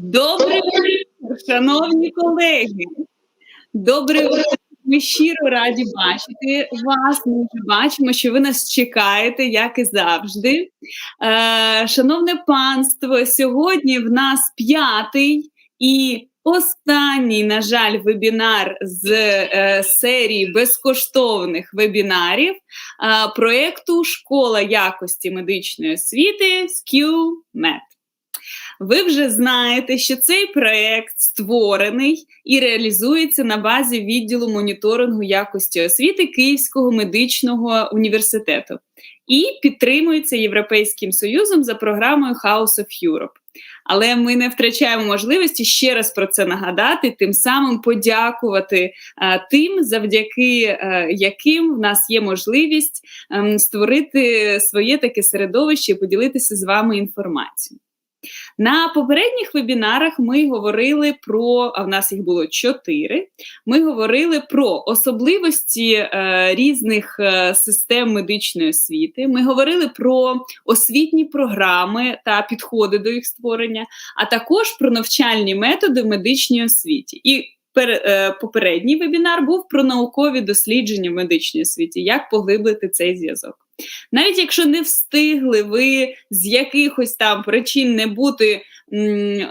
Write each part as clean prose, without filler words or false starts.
Добрий вечір, шановні колеги. Добрий вечір. Ми щиро раді бачити вас. Ми вже бачимо, що ви нас чекаєте, як і завжди. Шановне панство, сьогодні в нас 5-й і останній, на жаль, вебінар з серії безкоштовних вебінарів проєкту «Школа якості медичної освіти» з к.мед.н. Ви вже знаєте, що цей проєкт створений і реалізується на базі відділу моніторингу якості освіти Київського медичного університету і підтримується Європейським Союзом за програмою House of Europe. Але ми не втрачаємо можливості ще раз про це нагадати, тим самим подякувати тим, завдяки яким в нас є можливість створити своє таке середовище і поділитися з вами інформацією. На попередніх вебінарах ми говорили про, а в нас їх було 4, ми говорили про особливості різних систем медичної освіти, ми говорили про освітні програми та підходи до їх створення, а також про навчальні методи в медичній освіті. І попередній вебінар був про наукові дослідження в медичній освіті, як поглиблити цей зв'язок. Навіть якщо не встигли ви з якихось там причин не бути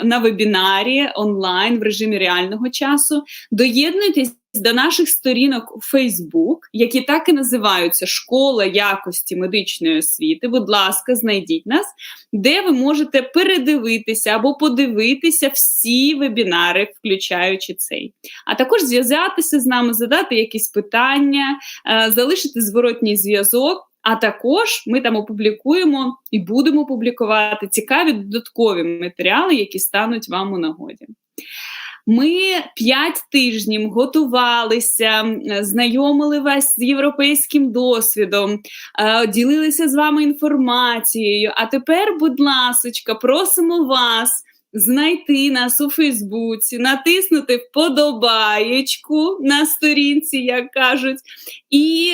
на вебінарі онлайн в режимі реального часу, доєднуйтесь до наших сторінок у Facebook, які так і називаються «Школа якості медичної освіти». Будь ласка, знайдіть нас, де ви можете передивитися або подивитися всі вебінари, включаючи цей. А також зв'язатися з нами, задати якісь питання, залишити зворотній зв'язок. А також ми там опублікуємо і будемо публікувати цікаві додаткові матеріали, які стануть вам у нагоді. Ми 5 тижнів готувалися, знайомили вас з європейським досвідом, ділилися з вами інформацією. А тепер, будь ласочка, просимо вас знайти нас у Фейсбуці, натиснути вподобаєчку на сторінці, як кажуть, і,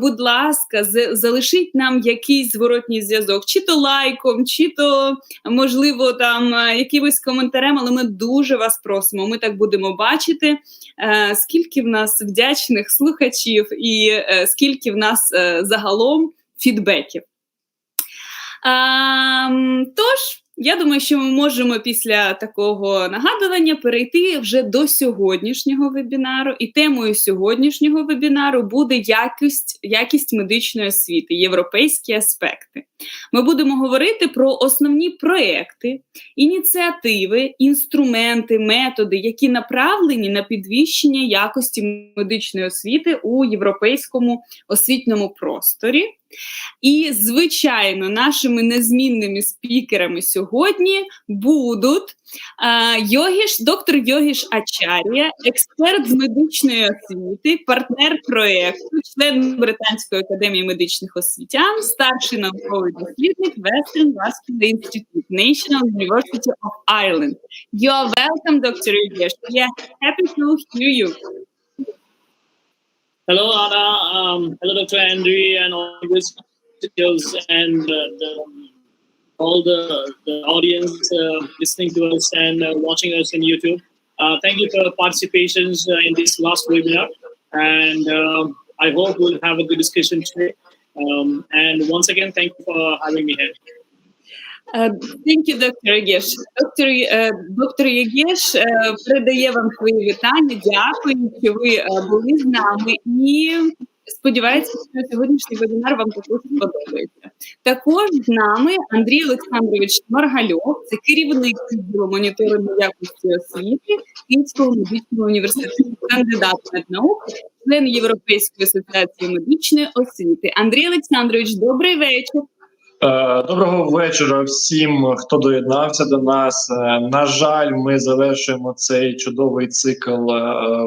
будь ласка, залишіть нам якийсь зворотній зв'язок, чи то лайком, чи то, можливо, там якимось коментарем, але ми дуже вас просимо, ми так будемо бачити, скільки в нас вдячних слухачів і скільки в нас загалом фідбеків. Тож, я думаю, що ми можемо після такого нагадування перейти вже до сьогоднішнього вебінару. І темою сьогоднішнього вебінару буде якість медичної освіти, європейські аспекти. Ми будемо говорити про основні проєкти, ініціативи, інструменти, методи, які направлені на підвищення якості медичної освіти у європейському освітньому просторі. І, звичайно, нашими незмінними спікерами сьогодні будуть доктор Йогеш Ачарія, експерт з медичної освіти, партнер проєкту, член Британської академії медичних освітян, старший науковий дослідник Western Vascular Institute, National University of Ireland. You are welcome, Dr. Йогеш. We are happy to hear you. Hello, Anna. Hello, Dr. Andrew, and all the visitors and all the audience listening to us and watching us on YouTube. Thank you for your participation in this last webinar, and I hope we'll have a good discussion today. And once again, thank you for having me here. Thank you, Dr. Йогеш. Доктор Йогеш передає вам свої вітання, дякую, що ви були з нами і сподівається, що сьогоднішній вебінар вам також сподобається. Також з нами Андрій Олександрович Шмаргальов, це керівник відділу моніторингу якості освіти Київського медичного університету, кандидат меднаук, член Європейської асоціації медичної освіти. Андрій Олександрович, добрий вечір. Доброго вечора всім, хто доєднався до нас. На жаль, ми завершуємо цей чудовий цикл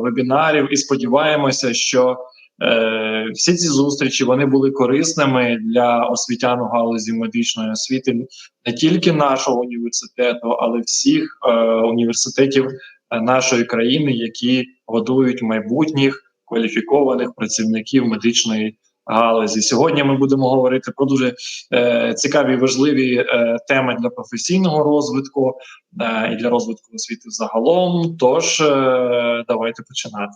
вебінарів і сподіваємося, що всі ці зустрічі вони були корисними для освітян у галузі медичної освіти не тільки нашого університету, але всіх університетів нашої країни, які годують майбутніх кваліфікованих працівників медичної галузі. Сьогодні ми будемо говорити про дуже цікаві і важливі теми для професійного розвитку і для розвитку освіти загалом. Тож, давайте починати.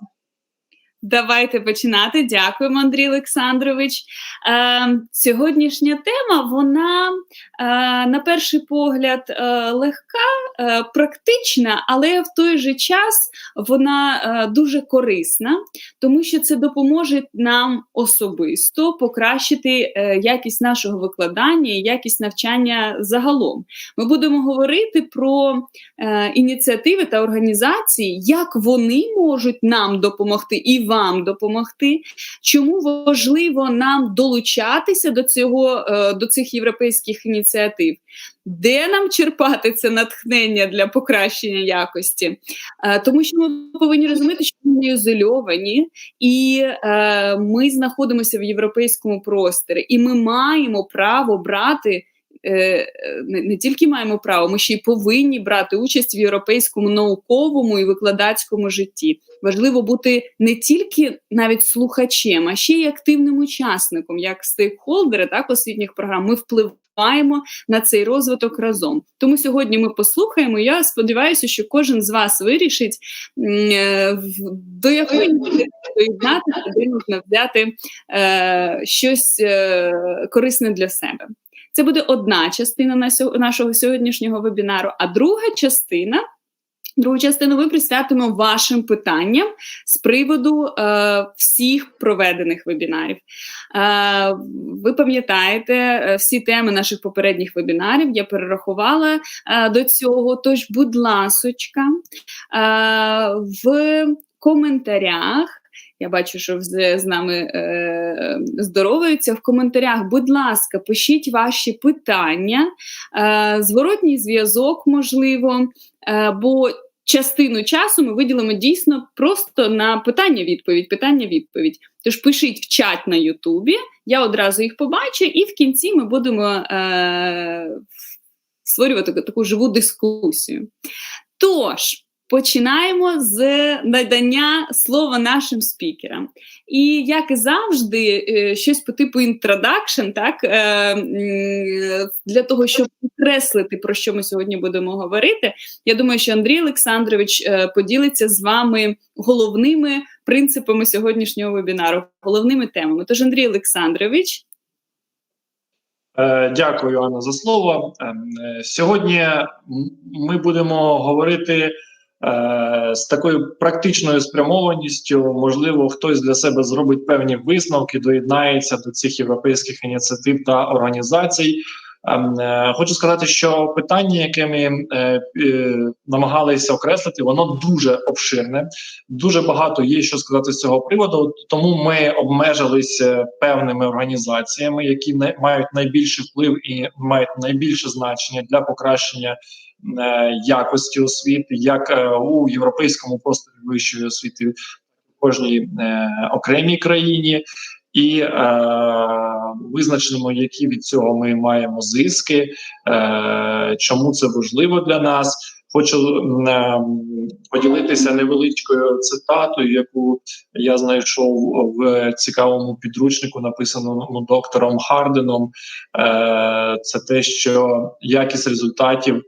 Давайте починати. Дякуємо, Андрій Олександрович. Сьогоднішня тема, вона, на перший погляд, легка, практична, але в той же час вона дуже корисна, тому що це допоможе нам особисто покращити якість нашого викладання і якість навчання загалом. Ми будемо говорити про ініціативи та організації, як вони можуть нам допомогти і вам допомогти, чому важливо нам долучатися до цих європейських ініціатив, де нам черпати це натхнення для покращення якості. Тому що ми повинні розуміти, що ми не ізольовані, і ми знаходимося в європейському просторі, і ми маємо право брати, не тільки маємо право, ми ще й повинні брати участь в європейському науковому і викладацькому житті. Важливо бути не тільки навіть слухачем, а ще й активним учасником, як стейкхолдери, так, освітніх програм. Ми впливаємо на цей розвиток разом. Тому сьогодні ми послухаємо, я сподіваюся, що кожен з вас вирішить, до якої доєднатися, де можна взяти щось корисне для себе. Це буде одна частина нашого сьогоднішнього вебінару, а другу частину ми присвятимо вашим питанням з приводу всіх проведених вебінарів. Ви пам'ятаєте всі теми наших попередніх вебінарів, я перерахувала до цього, тож, будь ласочка, в коментарях, я бачу, що з нами здороваються. В коментарях, будь ласка, пишіть ваші питання, зворотній зв'язок, можливо, бо частину часу ми виділимо дійсно просто на питання-відповідь. Тож пишіть в чат на Ютубі, я одразу їх побачу, і в кінці ми будемо створювати таку живу дискусію. Тож, починаємо з надання слова нашим спікерам. І, як і завжди, щось по типу introduction, так, для того, щоб підкреслити, про що ми сьогодні будемо говорити, я думаю, що Андрій Олександрович поділиться з вами головними принципами сьогоднішнього вебінару, головними темами. Тож, Андрій Олександрович. Дякую, Анна, за слово. Сьогодні ми будемо говорити з такою практичною спрямованістю. Можливо, хтось для себе зробить певні висновки, доєднається до цих європейських ініціатив та організацій. Хочу сказати, що питання, яке ми намагалися окреслити, воно дуже обширне, дуже багато є що сказати з цього приводу, тому ми обмежились певними організаціями, які мають найбільший вплив і мають найбільше значення для покращення якості освіти, як у європейському просторі вищої освіти в кожній окремій країні, і визначимо, які від цього ми маємо зиски, чому це важливо для нас. Хочу поділитися невеличкою цитатою, яку я знайшов в цікавому підручнику, написаному доктором Харденом. Це те, що якість результатів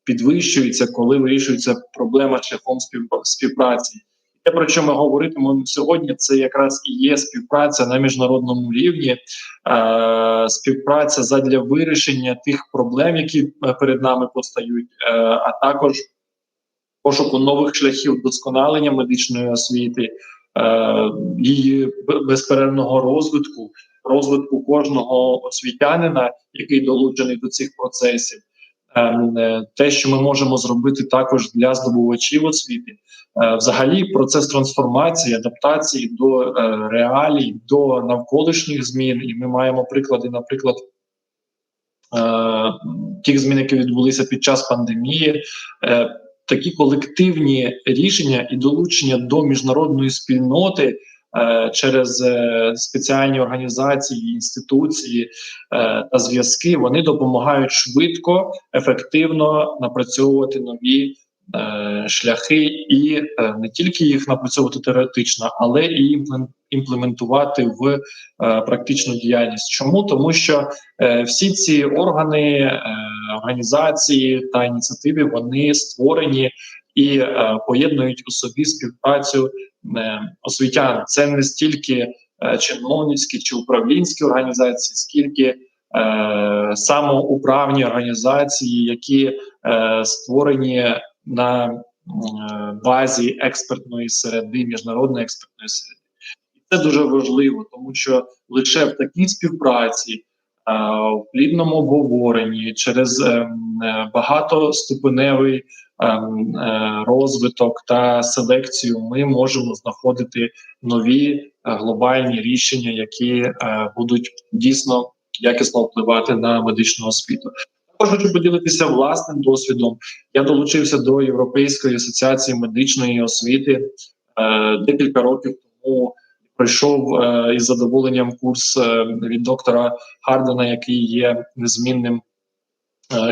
підвищується, коли вирішується проблема шляхом співпраці. Те, про що ми говоритимемо сьогодні, це якраз і є співпраця на міжнародному рівні, співпраця задля вирішення тих проблем, які перед нами постають, а також пошуку нових шляхів вдосконалення медичної освіти, її безперервного розвитку кожного освітянина, який долучений до цих процесів. Те, що ми можемо зробити також для здобувачів освіти. Взагалі процес трансформації, адаптації до реалій, до навколишніх змін. І ми маємо приклади, наприклад, тих змін, які відбулися під час пандемії, такі колективні рішення і долучення до міжнародної спільноти через спеціальні організації, інституції та зв'язки, вони допомагають швидко, ефективно напрацьовувати нові шляхи і не тільки їх напрацьовувати теоретично, але і імплементувати в практичну діяльність. Чому? Тому що всі ці органи, організації та ініціативи, вони створені і поєднують у собі співпрацю освітян. Це не стільки чиновницькі чи управлінські організації, скільки самоуправні організації, які створені на базі експертної середи, міжнародної експертної середи. І це дуже важливо, тому що лише в такій співпраці, в плідному обговоренні, через багатоступеневий розвиток та селекцію ми можемо знаходити нові глобальні рішення, які будуть дійсно якісно впливати на медичну освіту. Також хочу поділитися власним досвідом. Я долучився до Європейської асоціації медичної освіти декілька років тому. Пройшов із задоволенням курс від доктора Хардена, який є незмінним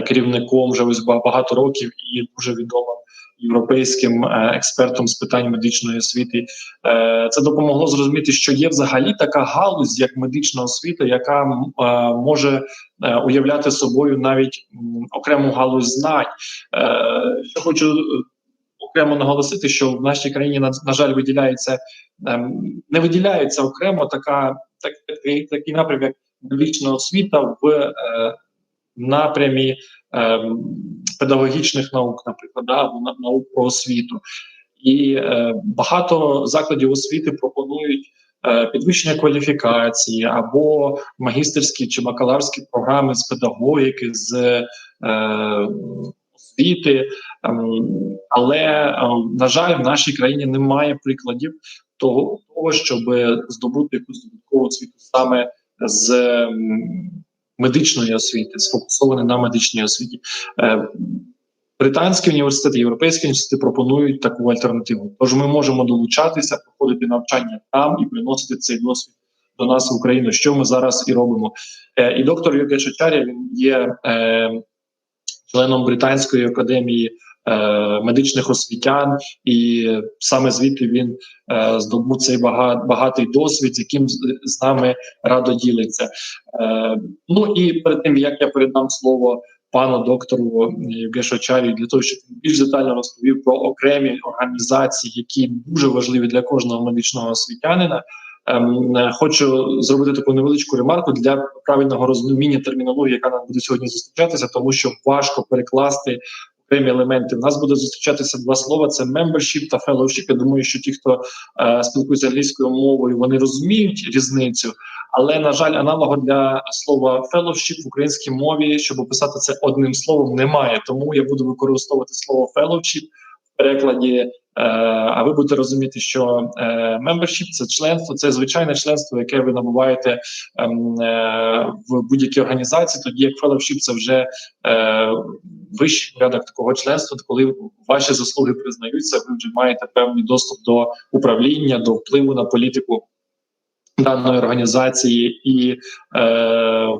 керівником вже ось багато років і дуже відомим європейським експертом з питань медичної освіти. Це допомогло зрозуміти, що є взагалі така галузь, як медична освіта, яка може уявляти собою навіть окрему галузь знань. Що хочу окремо наголосити, що в нашій країні, на жаль, не виділяється окремо такий напрям, як медична освіта в напрямі педагогічних наук, наприклад, або наук про освіту. І багато закладів освіти пропонують підвищення кваліфікації або магістерські чи бакалаврські програми з педагогіки, з освіти. Але, на жаль, в нашій країні немає прикладів того, щоб здобути якусь додаткову освіту саме з медичної освіти, сфокусовані на медичній освіті. Британські університети, європейські університети пропонують таку альтернативу. Тож ми можемо долучатися, проходити навчання там і приносити цей досвід до нас в Україну, що ми зараз і робимо. І доктор Йогеш Ачарія, він є членом Британської академії медичних освітян, і саме звідти він здобув цей багатий досвід, яким з нами радо ділиться. Ну і перед тим, як я передам слово пану доктору Йогешу Ачарії, для того, щоб він більш детально розповів про окремі організації, які дуже важливі для кожного медичного освітянина, хочу зробити таку невеличку ремарку для правильного розуміння термінології, яка нам буде сьогодні зустрічатися, тому що важко перекласти окремі елементи. У нас буде зустрічатися два слова: це membership та fellowship. Я думаю, що ті, хто спілкується англійською мовою, вони розуміють різницю, але, на жаль, аналогу для слова fellowship в українській мові, щоб описати це одним словом, немає. Тому я буду використовувати слово fellowship в перекладі, а ви будете розуміти, що membership – це членство, це звичайне членство, яке ви набуваєте в будь-якій організації, тоді як fellowship – це вже вищий порядок такого членства, коли ваші заслуги признаються, ви вже маєте певний доступ до управління, до впливу на політику даної організації, і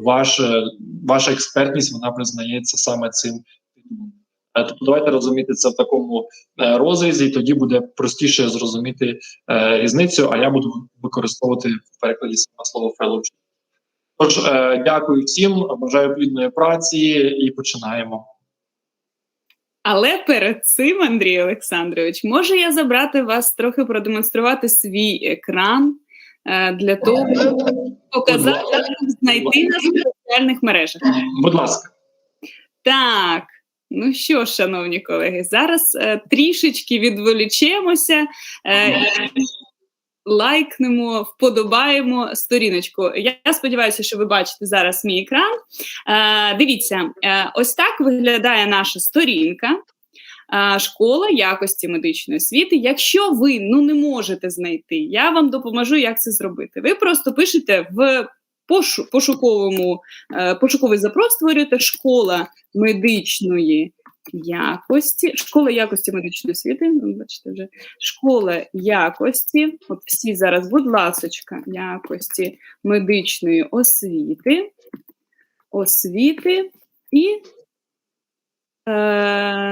ваша експертність, вона признається саме цим титулом. Тобто давайте розуміти це в такому розрізі, і тоді буде простіше зрозуміти різницю, а я буду використовувати в перекладі саме слово fellowship. Тож, дякую всім, бажаю плідної праці і починаємо. Але перед цим, Андрій Олександрович, може я забрати вас трохи продемонструвати свій екран для того, щоб показати, як знайти нас в соціальних мережах? Будь ласка. Так. Ну що ж, шановні колеги, зараз трішечки відволічемося, лайкнемо, вподобаємо сторіночку. Я сподіваюся, що ви бачите зараз мій екран. Дивіться, ось так виглядає наша сторінка. Школа якості медичної освіти. Якщо ви не можете знайти, я вам допоможу, як це зробити. Ви просто пишете в пошуковий запрос, створюєте школа медичної якості, школа якості медичної освіти, бачите вже, школа якості, от всі зараз, будь ласочка, якості медичної освіти, і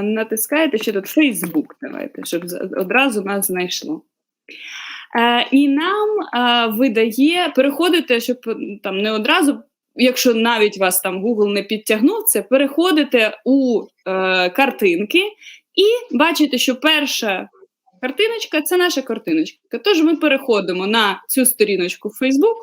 натискаєте, що тут Facebook, давайте, щоб одразу нас знайшло. І нам видає, переходите, щоб там не одразу, якщо навіть вас там Google не підтягнув, це переходите у картинки і бачите, що перша картиночка – це наша картиночка. Тож ми переходимо на цю сторіночку в Facebook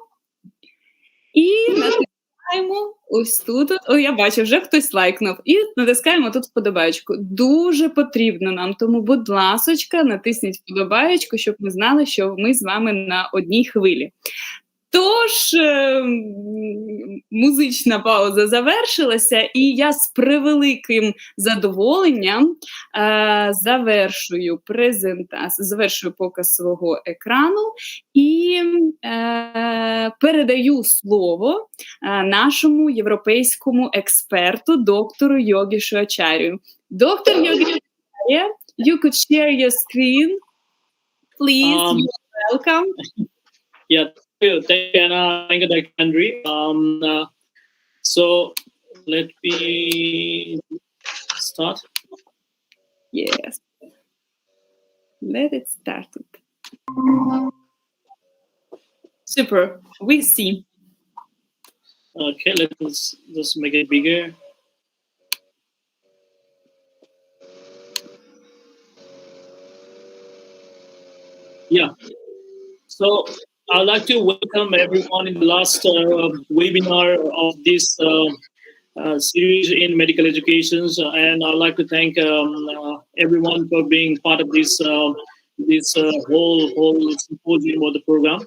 і натискаємо ось тут. О, я бачу, вже хтось лайкнув. І натискаємо тут вподобаєчку. Дуже потрібно нам, тому, будь ласочка, натисніть вподобаєчку, щоб ми знали, що ми з вами на одній хвилі. Тож, музична пауза завершилася, і я з превеликим задоволенням завершую показ свого екрану і передаю слово нашому європейському експерту, доктору Йогешу Ачарію. Доктор Йогеш Ачарія, you could share your screen, please, you're welcome. Yeah. Thank you, Anna. Thank you, Dr. Andrew. So let me start. Yes. Let it start. Super. We see. Okay, let's just make it bigger. Yeah. So I'd like to welcome everyone in the last webinar of this series in medical education, and I'd like to thank everyone for being part of this whole symposium or the program.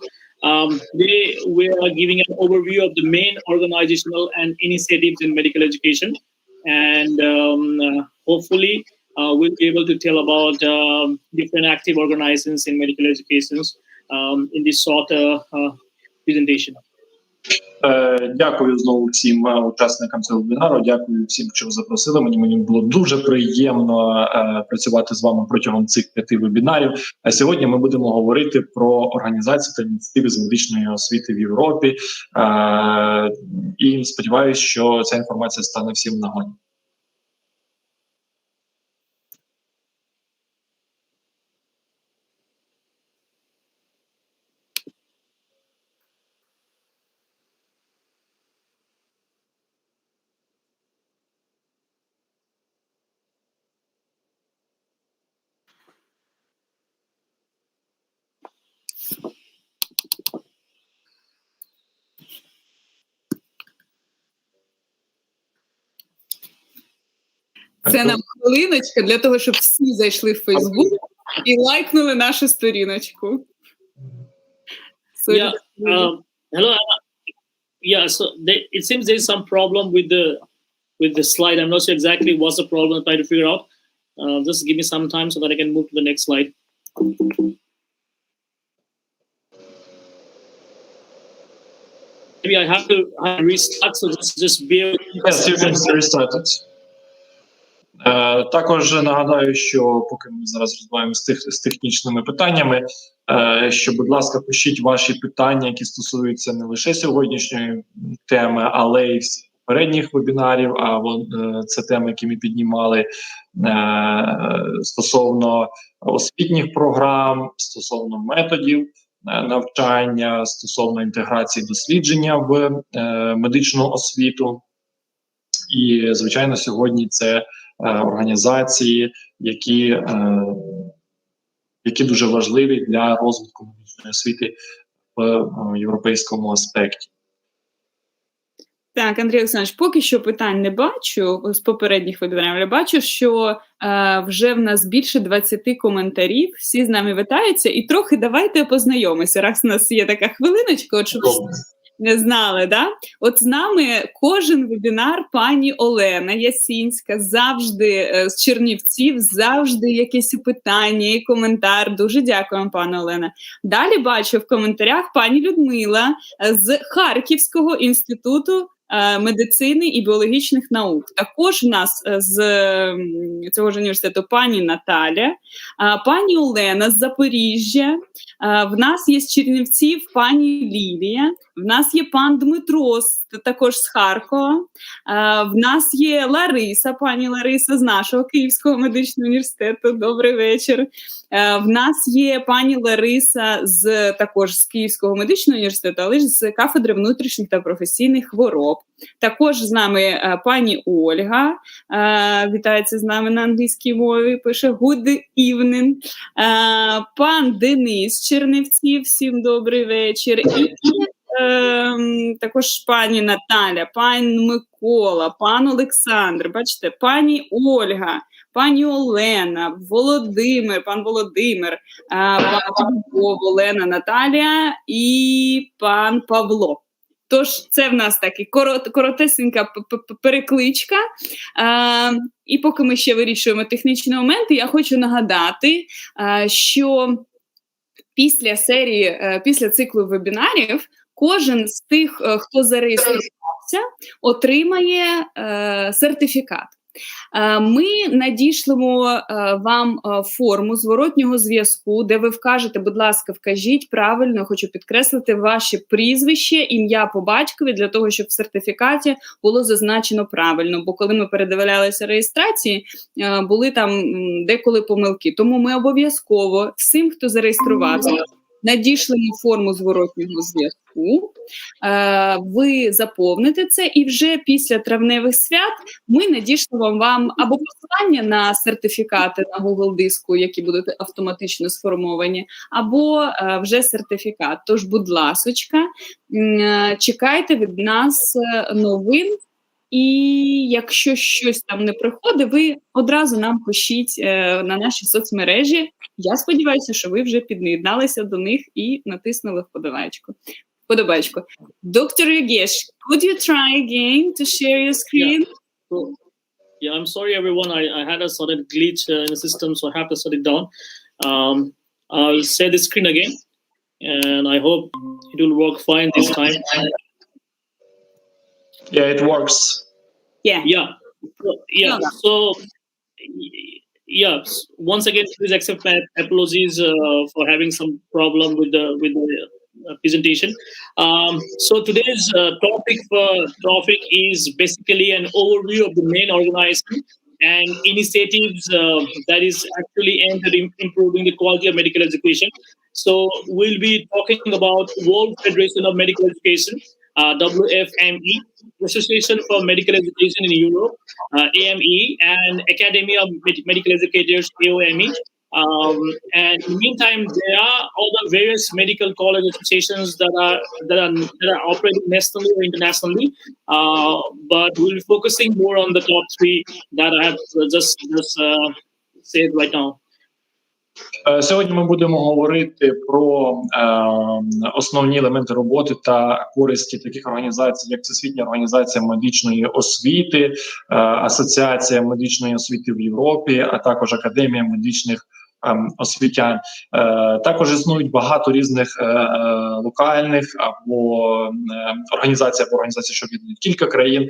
Today we are giving an overview of the main organizational and initiatives in medical education, and hopefully we'll be able to tell about different active organizations in medical education in this short presentation. Дякую знову всім учасникам цього вебінару. Дякую всім, що ви запросили. Мені було дуже приємно працювати з вами протягом цих 5 вебінарів. А сьогодні ми будемо говорити про організацію та ініціативи з медичної освіти в Європі. І сподіваюся, що ця інформація стане всім в нагоді. Це нам хвилиночка для того, щоб всі зайшли в Facebook і лайкнули нашу сторіночку. Yeah. Hello. Yeah. So it seems there's some problem with the slide. I'm not sure exactly what's the problem. I'm trying to figure out. Just give me some time so that I can move to the next slide. Maybe I have to restart. So just bear with me. Yes, you can restart it. Також нагадаю, що поки ми зараз розбираємося з технічними питаннями, що, будь ласка, пишіть ваші питання, які стосуються не лише сьогоднішньої теми, але й всіх попередніх вебінарів, це теми, які ми піднімали стосовно освітніх програм, стосовно методів навчання, стосовно інтеграції дослідження в медичну освіту. І, звичайно, сьогодні це організації, які дуже важливі для розвитку медичної освіти в європейському аспекті. Так, Андрій Олександрович, поки що питань не бачу з попередніх вебінарів, але бачу, що вже в нас більше 20 коментарів, всі з нами вітаються, і трохи давайте познайомимося, раз у нас є така хвилиночка, от щоб не знали, да? От з нами кожен вебінар пані Олена Ясінська, завжди з Чернівців, завжди якісь питання і коментар. Дуже дякуємо, пане Олена. Далі бачу в коментарях пані Людмила з Харківського інституту медицини і біологічних наук. Також в нас з цього ж університету пані Наталя, пані Олена з Запоріжжя, в нас є з Чернівців пані Лілія, в нас є пан Дмитро, також з Харкова, в нас є Лариса, пані Лариса з нашого Київського медичного університету, добрий вечір. В нас є пані Лариса також з Київського медичного університету, але ж з кафедри внутрішніх та професійних хвороб. Також з нами пані Ольга, вітається з нами на англійській мові, пише «Good evening». Пан Денис з Чернівців, всім добрий вечір. І також пані Наталя, пан Микола, пан Олександр, бачите, пані Ольга, пані Олена, Володимир, пан Володимир, пан Любов, Олена, Наталія і пан Павло. Тож це в нас така коротесенька перекличка. І поки ми ще вирішуємо технічні моменти, я хочу нагадати, що після циклу вебінарів кожен з тих, хто зареєструвався, отримає сертифікат. Ми надішлемо вам форму зворотнього зв'язку, де ви вкажете, будь ласка, вкажіть правильно, хочу підкреслити, ваше прізвище, ім'я по батькові, для того, щоб в сертифікаті було зазначено правильно. Бо коли ми передивлялися реєстрації, були там деколи помилки. Тому ми обов'язково всім, хто зареєструвався, надішлемо форму зворотнього зв'язку, ви заповните це, і вже після травневих свят ми надішлемо вам або посилання на сертифікати на Google диску, які будуть автоматично сформовані, або вже сертифікат. Тож, будь ласочка, чекайте від нас новин, і якщо щось там не приходить, ви одразу нам пишіть на наші соцмережі. Я сподіваюся, що ви вже під'єдналися до них і натиснули вподобайку. Доктор Йогеш, could you try again to share your screen? Yeah, I'm sorry everyone, I had a sudden glitch in the system, so I have to shut it down. I'll share the screen again, and I hope it will work fine this time. Yeah, it works. So once again, please accept my apologies for having some problem with the presentation. So today's topic is basically an overview of the main organization and initiatives that is actually aimed at improving the quality of medical education. So we'll be talking about World Federation of Medical Education, WFME, Association for Medical Education in Europe, AME, and Academy of Medical Educators, AOME. And in the meantime, there are other various medical college associations that are operating nationally or internationally, but we'll be focusing more on the top three that I have just said right now. Сьогодні ми будемо говорити про основні елементи роботи та користі таких організацій, як Всесвітня організація медичної освіти, Асоціація медичної освіти в Європі, а також Академія медичних освітян. Також існують багато різних локальних або організацій, що об'єднують кілька країн.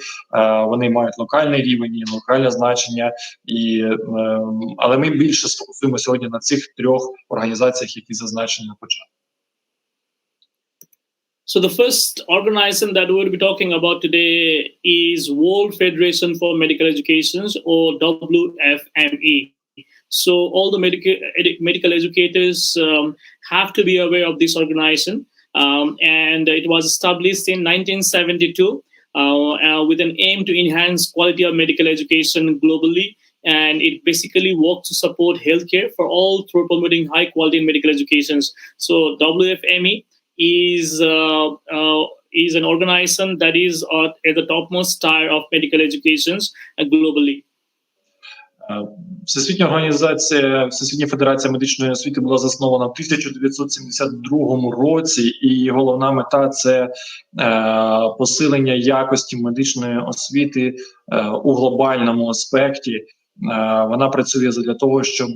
Вони мають локальний рівень і локальне значення, але ми більше сфокусуємо сьогодні на цих трьох організаціях, які зазначені на початку. So the first organization that we'll be talking about today is World Federation for Medical Education, or WFME. So all the medical educators have to be aware of this organization, and it was established in 1972 with an aim to enhance quality of medical education globally, and it basically works to support healthcare for all through promoting high quality medical education. So WFME is an organization that is at the topmost tier of medical education globally. Всесвітня федерація медичної освіти була заснована в 1972 році, і головна мета – це посилення якості медичної освіти у глобальному аспекті. Вона працює для того, щоб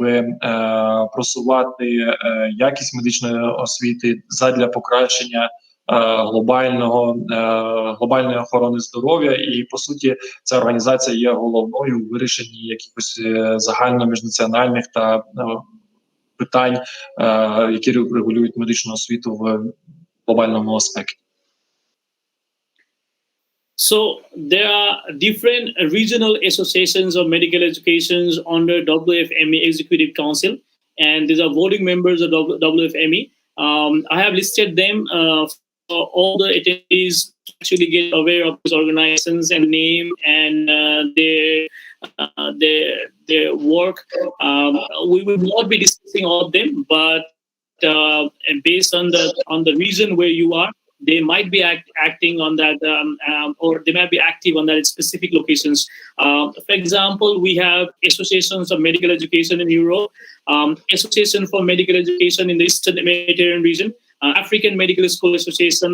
просувати якість медичної освіти задля покращення глобальної охорони здоров'я, і по суті ця організація є головною у вирішенні якихось загальноміжнаціональних та питань, які регулюють медичну освіту в глобальному аспекті. So there are different regional associations of medical education under WFME Executive Council, and these are voting members of WFME. I have listed them for all the attendees to actually get aware of these organizations and name and their work. We will not be discussing all of them, but based on the region where you are, they might be acting on that, or they might be active on that specific locations. For example, we have associations of medical education in Europe, Association for Medical Education in the Eastern Mediterranean region, African Medical School Association,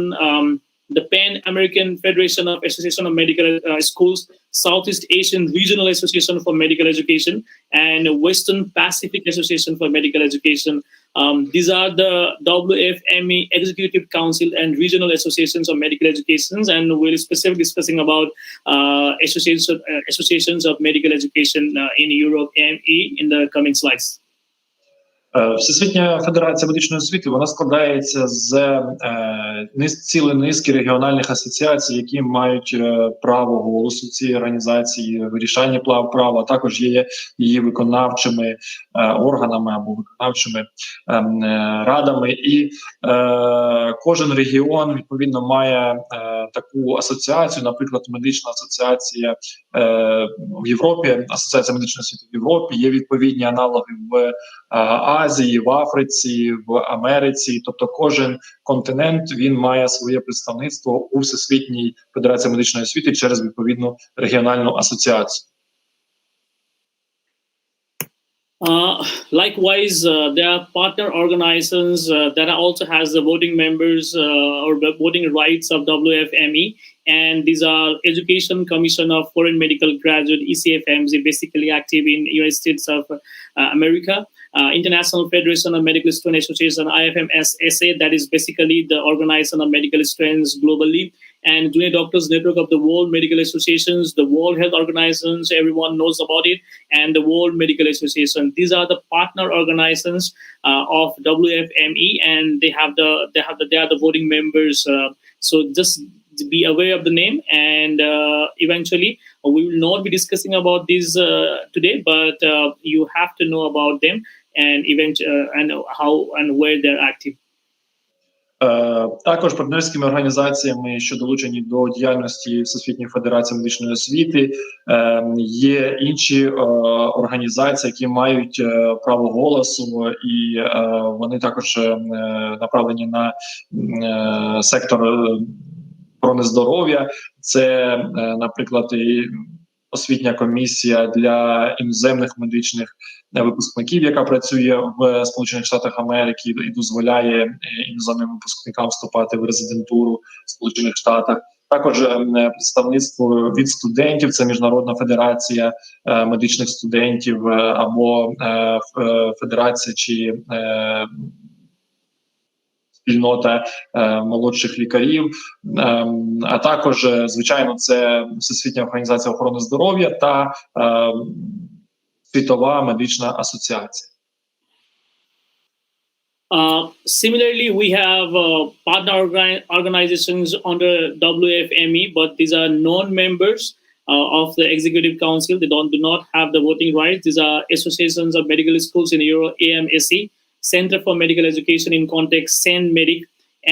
the Pan-American Federation of Association of Medical Schools, Southeast Asian Regional Association for Medical Education, and Western Pacific Association for Medical Education. These are the WFME Executive Council and Regional Associations of Medical Education, and we're specifically discussing about associations of medical education in Europe and in the coming slides. Всесвітня федерація медичної освіти, вона складається з цілої низки регіональних асоціацій, які мають право голосу цієї організації, вирішальні права, а також є її виконавчими органами або виконавчими радами. І кожен регіон, відповідно, має таку асоціацію, наприклад, медична асоціація в Європі, асоціація медичної освіти в Європі, є відповідні аналоги в Азії, в Африці, в Америці, тобто кожен континент, він має своє представництво у Всесвітній федерації медичної освіти через відповідну регіональну асоціацію. Likewise, there are partner organizations that also has the voting members or voting rights of WFME, and these are Education Commission of Foreign Medical Graduate (ECFMs), basically active in United States of America. International Federation of Medical Student Association (IFMSSA), that is basically the organization of medical students globally, and Junior Doctors Network of the World Medical Associations, the World Health Organizations, everyone knows about it, and the World Medical Association. These are the partner organizations of WFME, and they are the voting members. So just be aware of the name, and eventually we will not be discussing about these today, but you have to know about them and and how and where they're active. Також партнерськими організаціями, що долучені до діяльності Всесвітньої федерації медичної освіти, є інші організації, які мають право голосу, і вони також направлені на сектор охорони здоров'я. Це, наприклад, і освітня комісія для іноземних медичних випускників, яка працює в Сполучених Штатах Америки і дозволяє іноземним випускникам вступати в резидентуру в Сполучених Штатах. Також представництво від студентів, це Міжнародна федерація медичних студентів або федерація чи спільнота молодших лікарів, а також, звичайно, це Всесвітня організація охорони здоров'я та Світова медична асоціація. Similarly, we have partner organizations under WFME, but these are non-members of the Executive Council. They do not have the voting rights. These are associations of medical schools in Euro, AMSE, Center for Medical Education in Context, CENMEDIC,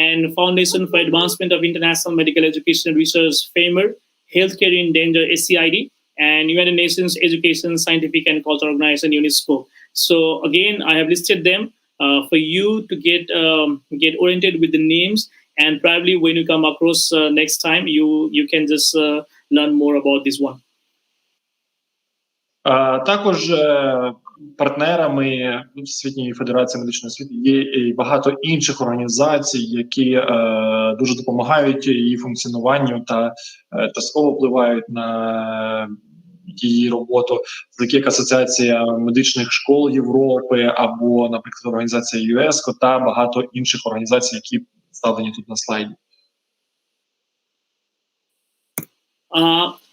and Foundation for Advancement of International Medical Education and Research, FAMER, Healthcare in Danger, SCID, and United Nations Education, Scientific and Cultural Organization, UNESCO. So again, I have listed them for you to get oriented with the names, and probably when you come across next time, you can just learn more about this one. Також партнерами Всесвітньої федерації медичної освіти є і багато інших організацій, які дуже допомагають її функціонуванню та частково впливають на її роботу, такі як Асоціація медичних школ Європи або, наприклад, організація ЮНЕСКО та багато інших організацій, які вставлені тут на слайді.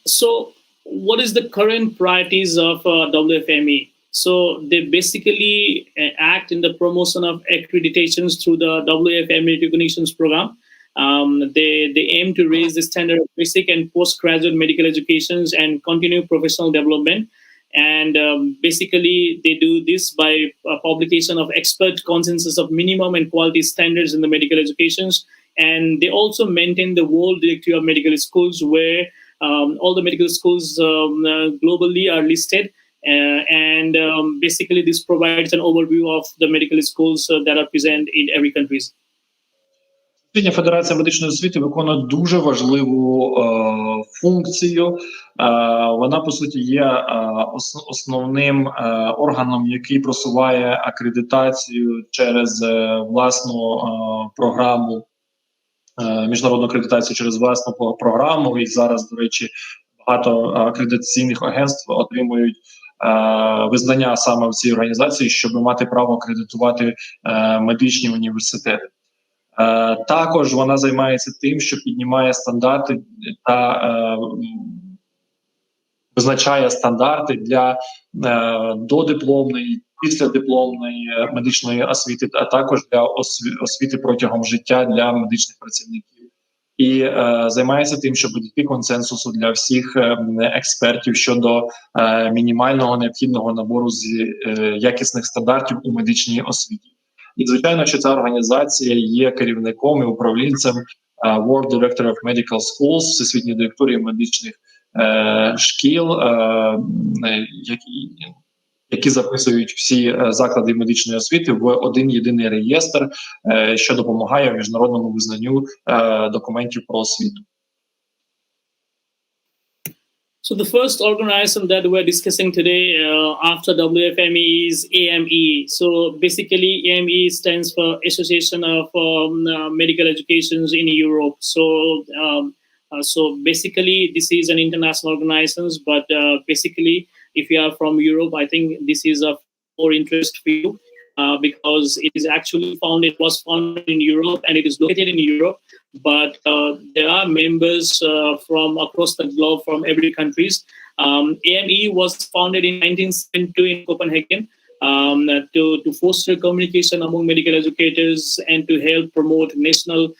So what is the current priorities of WFME? So they basically act in the promotion of accreditations through the WFME recognitions program. They aim to raise the standard of basic and postgraduate medical educations and continue professional development. And basically, they do this by publication of expert consensus of minimum and quality standards in the medical educations. And they also maintain the World Directory of Medical Schools, where all the medical schools globally are listed. And basically, this provides an overview of the medical schools that are present in every country. Освітня федерація медичної освіти виконує дуже важливу функцію. Вона, по суті, є основним органом, який просуває акредитацію через власну програму, міжнародну акредитацію через власну програму. І зараз, до речі, багато акредитаційних агентств отримують визнання саме в цій організації, щоб мати право акредитувати медичні університети. Також вона займається тим, що піднімає стандарти та визначає стандарти для додипломної, післядипломної медичної освіти, а також для освіти протягом життя для медичних працівників. І займається тим, щоб дійти консенсусу для всіх експертів щодо мінімального необхідного набору з якісних стандартів у медичній освіті. І, звичайно, що ця організація є керівником і управлінцем World Director of Medical Schools, всесвітньої директорії медичних шкіл, які записують всі заклади медичної освіти в один єдиний реєстр, що допомагає в міжнародному визнанню документів про освіту. So the first organization that we're discussing today after WFME is AME. So basically AME stands for Association of Medical Educations in Europe. So basically this is an international organization, but basically if you are from Europe, I think this is of more interest for you because it is actually it was founded in Europe and it is located in Europe. But there are members from across the globe from every countries. AME was founded in 1972 in Copenhagen to foster communication among medical educators and to help promote national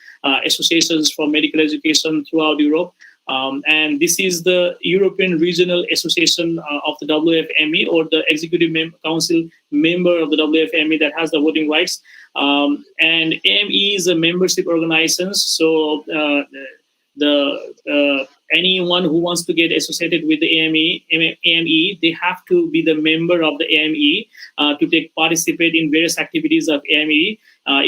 associations for medical education throughout Europe. And this is the European Regional Association of the WFME, or the Executive Council member of the WFME that has the voting rights. And AME is a membership organization, so anyone who wants to get associated with the AME, they have to be the member of the AME to participate in various activities of AME.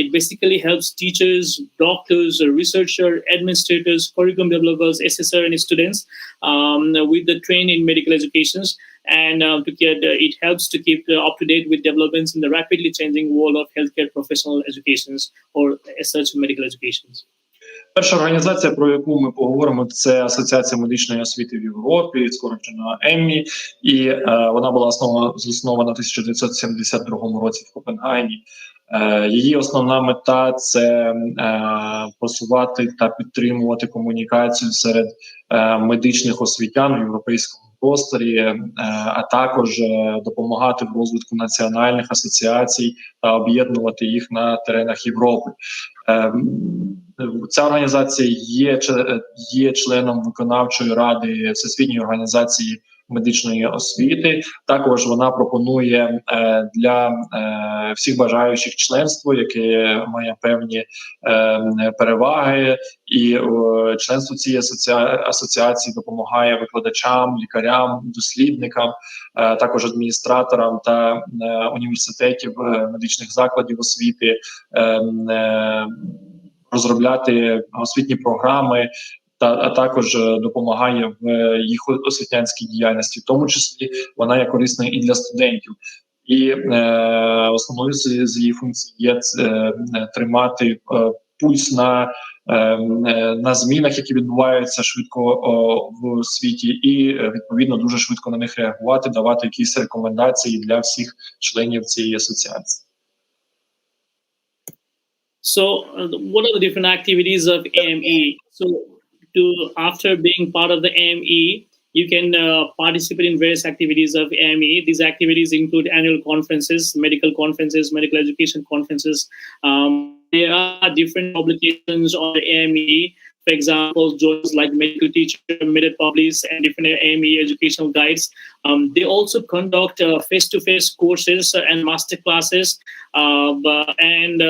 It basically helps teachers, doctors, researchers, administrators, curriculum developers, assessors, and students with the training in medical educations. And it helps to keep up to date with developments in the rapidly changing world of healthcare professional educations, or as such medical educations. Перша організація, про яку ми поговоримо, це Асоціація медичної освіти в Європі, скорочено ЕММІ, і вона була заснована в 1972 році в Копенгагені. Її основна мета – це просувати та підтримувати комунікацію серед медичних освітян в європейському просторі, а також допомагати в розвитку національних асоціацій та об'єднувати їх на теренах Європи. Ця організація є членом виконавчої ради Всесвітньої організації медичної освіти. Також вона пропонує для всіх бажаючих членство, яке має певні переваги, і членство цієї асоціації допомагає викладачам, лікарям, дослідникам, також адміністраторам та університетів, медичних закладів освіти розробляти освітні програми, а також допомагає в їх освітянській діяльності. В тому числі вона є корисною і для студентів. І основною з її функцій є тримати пульс на змінах, які відбуваються швидко в світі, і відповідно дуже швидко на них реагувати, давати якісь рекомендації для всіх членів цієї асоціації. So, what are the different activities of AME? So, after being part of the AME, you can participate in various activities of AME. These activities include annual conferences, medical education conferences. There are different publications on the AME. For example, journals like Medical Teacher, Made Publish, and different AME educational guides. They also conduct face-to-face courses and master classes. And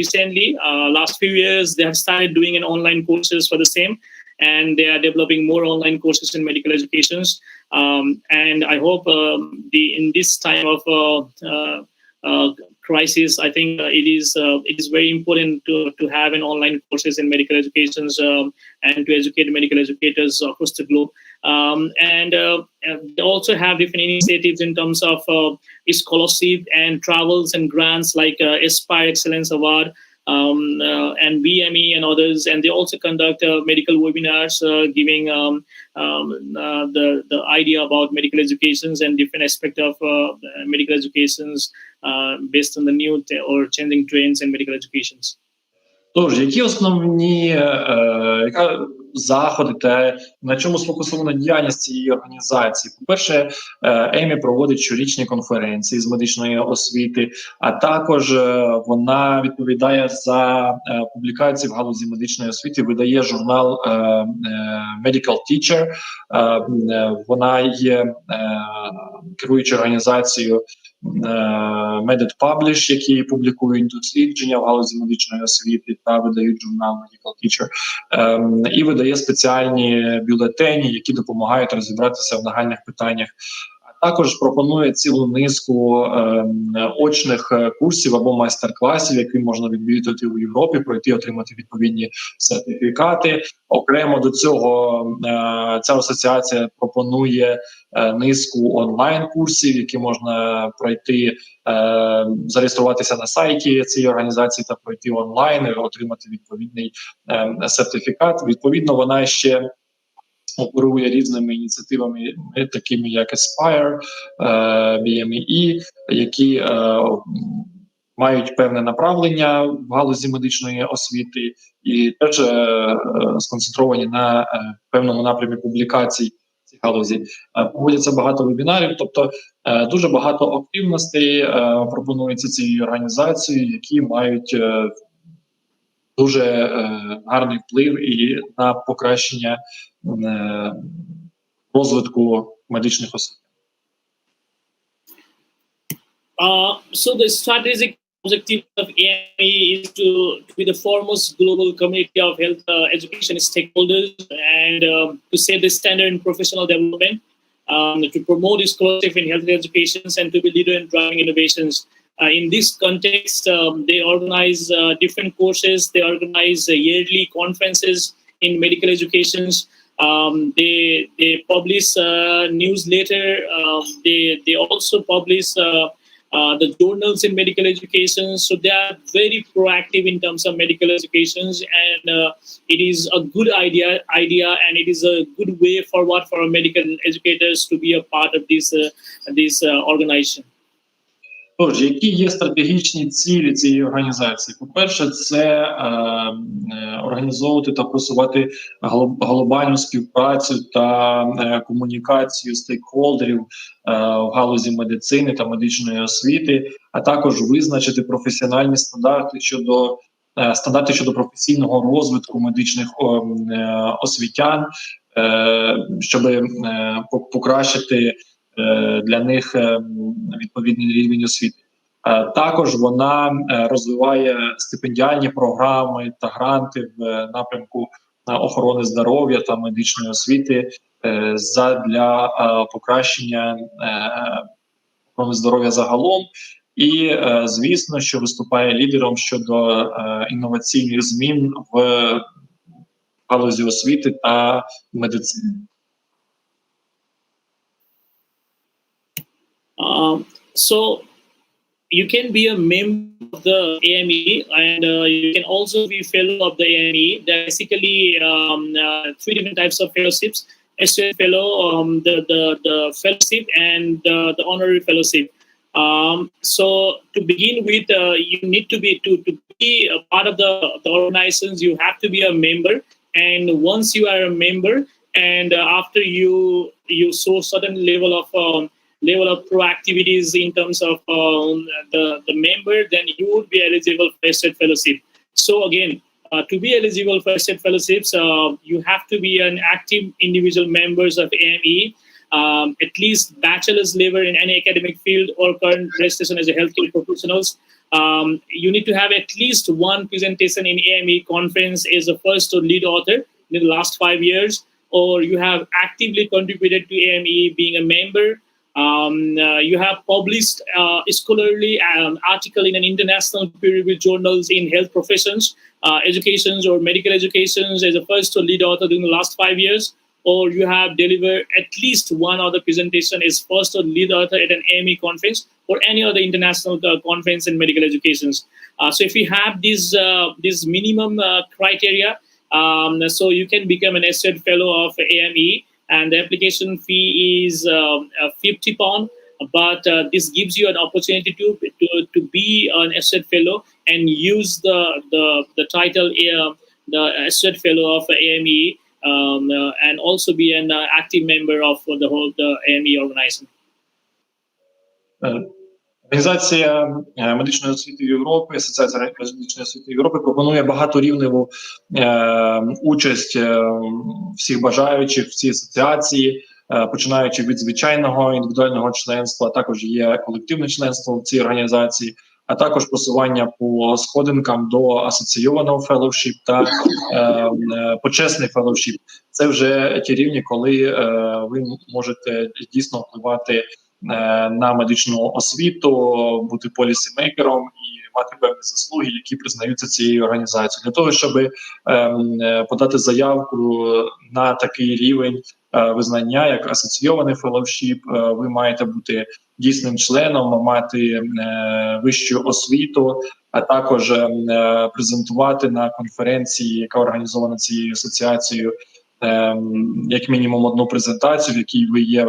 recently, last few years, they have started doing an online courses for the same. And they are developing more online courses in medical educations. And I hope in this time of crisis, I think it is very important to have an online courses in medical educations and to educate medical educators across the globe. And they also have different initiatives in terms of scholarship and travels and grants like Aspire Excellence Award, and BME and others, and they also conduct medical webinars giving the idea about medical educations and different aspects of medical educations based on the new or changing trends in medical educations. Тож, які основні заходи та на чому сфокусована діяльність цієї організації? По-перше, ЕМІ проводить щорічні конференції з медичної освіти, а також вона відповідає за публікації в галузі медичної освіти, видає журнал Medical Teacher. Вона є керуючою організацією Publish, які публікують дослідження в галузі медичної освіти та видають журнал Medical Teacher, і видає спеціальні бюлетені, які допомагають розібратися в нагальних питаннях. А також пропонує цілу низку очних курсів або майстер-класів, які можна відвідати у Європі, пройти, отримати відповідні сертифікати. Окремо до цього ця асоціація пропонує низку онлайн-курсів, які можна пройти, зареєструватися на сайті цієї організації та пройти онлайн і отримати відповідний сертифікат. Відповідно, вона ще оперує різними ініціативами, такими як Aspire, BME, які мають певне направлення в галузі медичної освіти і теж сконцентровані на певному напрямі публікацій в цій галузі. Проводяться багато вебінарів, тобто дуже багато активностей пропонується цією організацією, які мають дуже гарний вплив і на покращення розвитку медичних освіт. So the strategic objective of AME is to be the foremost global community of health education stakeholders and to set the standard in professional development, to promote scholarship in health education and to be leader in driving innovations. In this context, they organize different courses, they organize yearly conferences in medical educations. They publish newsletter. They also publish the journals in medical education. So they are very proactive in terms of medical educations, and it is a good idea, and it is a good way forward for medical educators to be a part of this organization. Тож, які є стратегічні цілі цієї організації? По-перше, це організовувати та просувати глобальну співпрацю та комунікацію стейкхолдерів в галузі медицини та медичної освіти, а також визначити професіональні стандарти щодо професійного розвитку медичних освітян, щоб покращити для них відповідний рівень освіти. Також вона розвиває стипендіальні програми та гранти в напрямку охорони здоров'я та медичної освіти для покращення охорони здоров'я загалом. І, звісно, що виступає лідером щодо інноваційних змін в галузі освіти та медицини. So you can be a member of the AME, and you can also be fellow of the AME. There are basically three different types of fellowships: associate fellow, the fellowship, and the honorary fellowship. So to begin with, you need to be a part of the organizations. You have to be a member, And once you are a member, and after you show certain level of proactivities in terms of the member, then you would be eligible for SET fellowship. So again, to be eligible for SET fellowships, you have to be an active individual members of AME, at least bachelor's level in any academic field or current registration as a healthcare professionals. You need to have at least one presentation in AME conference as a first or lead author in the last 5 years, or you have actively contributed to AME being a member. You have published scholarly article in an international peer-reviewed journals in health professions, educations or medical educations as a first or lead author during the last 5 years, or you have delivered at least one other presentation as first or lead author at an AME conference or any other international conference in medical educations. So if you have these minimum criteria, so you can become an SET fellow of AME, and the application fee is £50. But this gives you an opportunity to be an SET fellow and use the title the SET fellow of AME, and also be an active member of the AME organization. Організація медичної освіти Європи, Асоціація медичної освіти Європи пропонує багаторівневу участь всіх бажаючих в цій асоціації, починаючи від звичайного індивідуального членства, також є колективне членство в цій організації, а також просування по сходинкам до асоційованого феллоушіп та почесний феллоушіп. Це вже ті рівні, коли ви можете дійсно впливати на медичну освіту, бути полісімейкером і мати певні заслуги, які признаються цією організацією. Для того, щоб подати заявку на такий рівень визнання, як асоційований феллоушіп, ви маєте бути дійсним членом, мати вищу освіту, а також презентувати на конференції, яка організована цією асоціацією, як мінімум одну презентацію, в якій ви є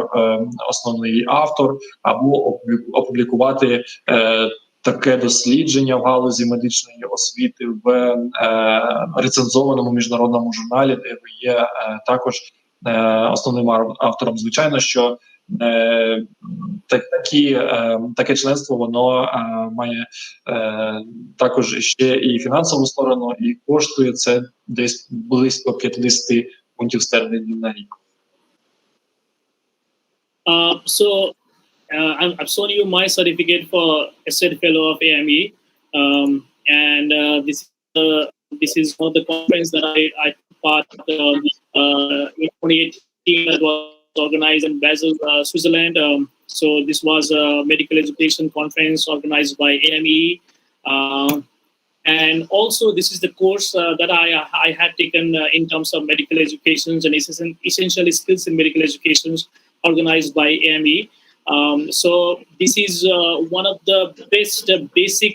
основний автор, або опублікувати таке дослідження в галузі медичної освіти в рецензованому міжнародному журналі, де ви є також основним автором. Звичайно, що таке членство, воно має також ще і фінансову сторону, і коштує це десь близько 50 фунтів стерлінгів на рік. So I've shown you my certificate for SET Fellow of AME, and this is one of the conference that I took part in 2018 that was organized in Basel, Switzerland. So this was a medical education conference organized by AME. And also this is the course that I had taken in terms of medical educations and essentially skills in medical educations organized by AME. So this is one of the best basic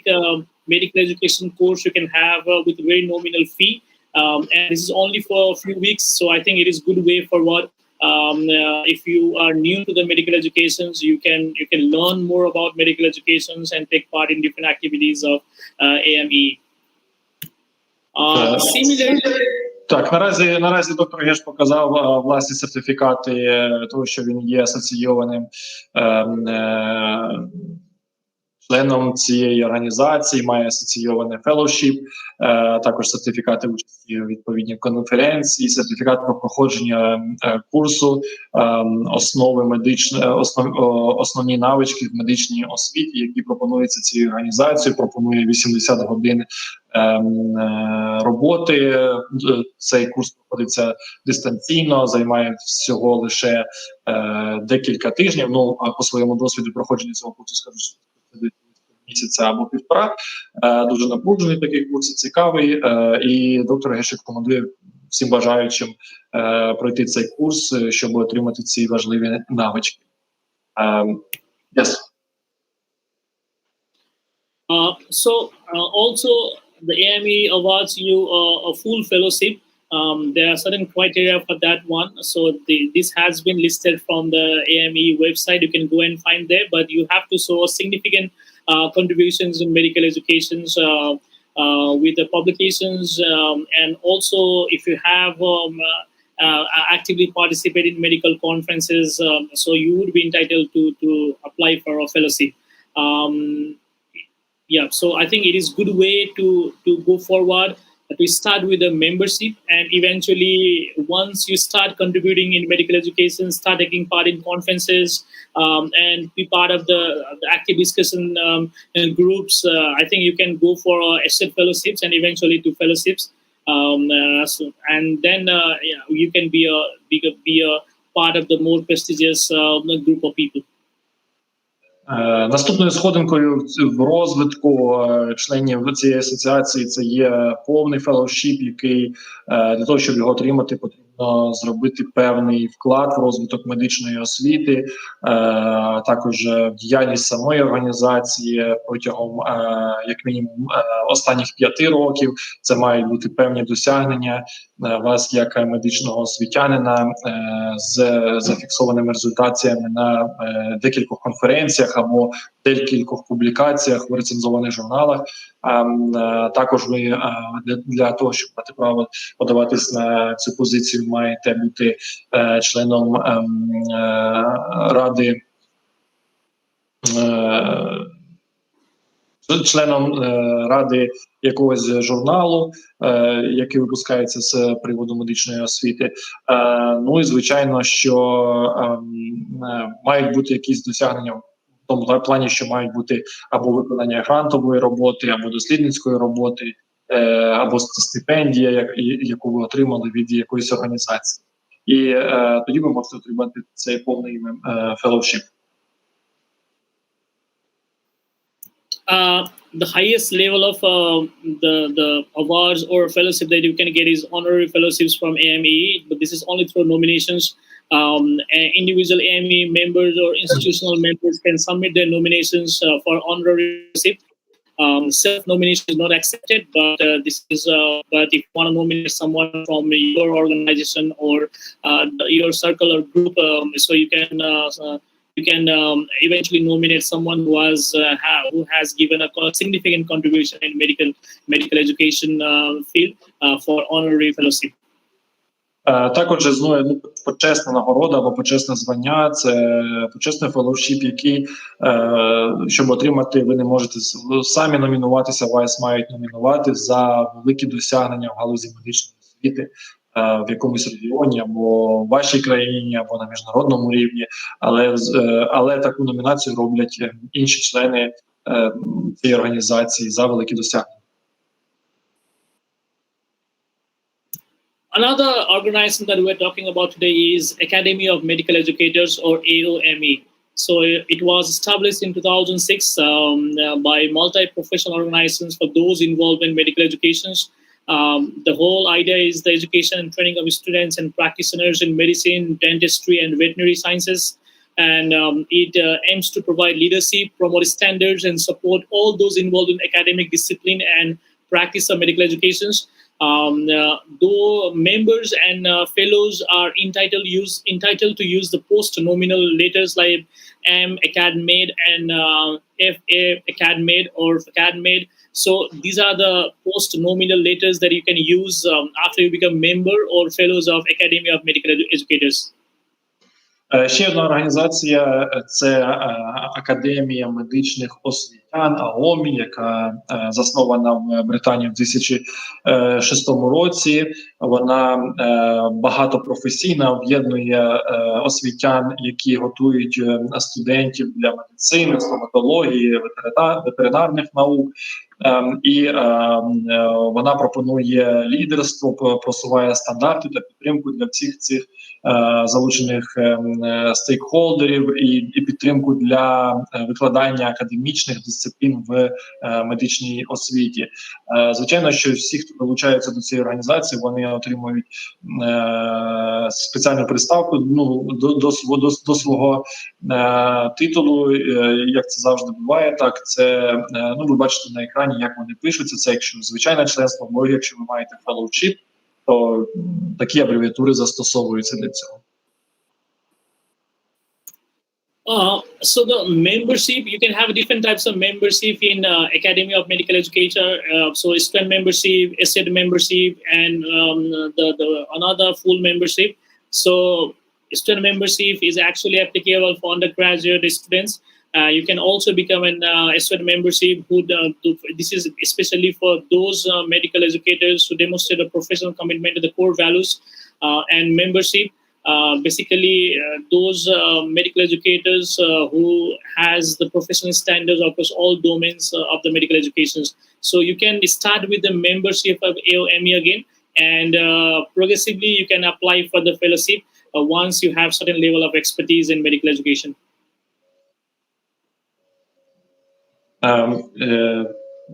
medical education course you can have with a very nominal fee. And this is only for a few weeks. So I think it is a good way forward. If you are new to the medical educations, you can learn more about medical educations and take part in different activities of AME. Similarly, Так, наразі доктор Геш показав власні сертифікати того, що він є асоційованим членом цієї організації, має асоційований феллоушіп, також сертифікати участі у відповідній конференції, сертифікат про проходження курсу основні навички в медичній освіті, які пропонуються цією організацією, пропонує 80 годин роботи. Цей курс проходиться дистанційно, займає всього лише декілька тижнів. Ну, по своєму досвіду проходження цього курсу скажу, що місяця або півтора. Дуже напружений такий курс, цікавий. І доктор Геш рекомендує всім бажаючим пройти цей курс, щоб отримати ці важливі навички. Yes. Also the AME awards you a full fellowship. There are certain criteria for that one. So this has been listed from the AME website. You can go and find there, but you have to show significant contributions in medical educations with the publications, and also if you have actively participate in medical conferences, so you would be entitled to apply for a fellowship. Yeah, so I think it is good way to go forward, to start with a membership, and eventually once you start contributing in medical education, start taking part in conferences, and be part of the active discussion groups, I think you can go for SET fellowships and eventually to fellowships, and then yeah, you can be a part of the more prestigious group of people. Наступною сходинкою в розвитку членів цієї асоціації це є повний феллоушіп, який для того, щоб його отримати, потрібно зробити певний вклад в розвиток медичної освіти, також в діяльність самої організації протягом як мінімум останніх 5 років. Це мають бути певні досягнення вас як медичного освітянина з зафіксованими результаціями на декількох конференціях або декількох публікаціях в рецензованих журналах. Також ви для того, щоб мати право подаватись на цю позицію, маєте бути членом ради якогось журналу, який випускається з приводу медичної освіти. Ну і звичайно, що мають бути якісь досягнення в тому плані, що мають бути або виконання грантової роботи, або дослідницької роботи, або стипендія, яку ви отримали від якоїсь організації. І тоді ви можете отримати цей повний феллоушіп. The highest level of the awards or fellowship that you can get is honorary fellowships from AME, but this is only through nominations. Individual AME members or institutional members can submit their nominations for honorary fellowship. Self-nomination is not accepted, but but if you want to nominate someone from your organization or your circle or group, so you can eventually nominate someone who has given a significant contribution in medical education field for honorary fellowship. Також існує почесна нагорода або почесне звання. Це почесний феллоушіп, який, щоб отримати, ви не можете самі номінуватися, вас мають номінувати за великі досягнення в галузі медичної освіти в якомусь регіоні, або в вашій країні, або на міжнародному рівні, але таку номінацію роблять інші члени цієї організації за великі досягнення. Another organization that we're talking about today is Academy of Medical Educators, or AOME. So it was established in 2006 by multi-professional organizations for those involved in medical education. The whole idea is the education and training of students and practitioners in medicine, dentistry, and veterinary sciences. And it aims to provide leadership, promote standards, and support all those involved in academic discipline and practice of medical education. Though members and fellows are entitled to use the post-nominal letters like M. Acad.med and F.A. Acad.med or Acad.med. So these are the post-nominal letters that you can use after you become member or fellows of Academy of Medical Educators. Ще одна організація – це Академія медичних освітян, АОМІ, яка заснована в Британії в 2006 році. Вона багатопрофесійна, об'єднує освітян, які готують студентів для медицини, стоматології, ветеринарних наук. І вона пропонує лідерство, просуває стандарти та підтримку для всіх цих залучених стейкхолдерів і підтримку для викладання академічних дисциплін в медичній освіті. Звичайно, що всі, хто долучаються до цієї організації, вони отримують спеціальну приставку до свого титулу, як це завжди буває. Так, це ви бачите на екрані, як вони пишуться. Це якщо звичайне членство, або якщо ви маєте феллоушіп, то такі абревіатури застосовуються для цього. So the membership, you can have different types of membership in Academy of Medical Education. So student membership, estate membership, and the another full membership. So student membership is actually applicable for undergraduate students. You can also become an student membership. This is especially for those medical educators who demonstrate a professional commitment to the core values and membership. Basically, those medical educators who has the professional standards across all domains of the medical education. So you can start with the membership of AOME again, and progressively you can apply for the fellowship once you have certain level of expertise in medical education.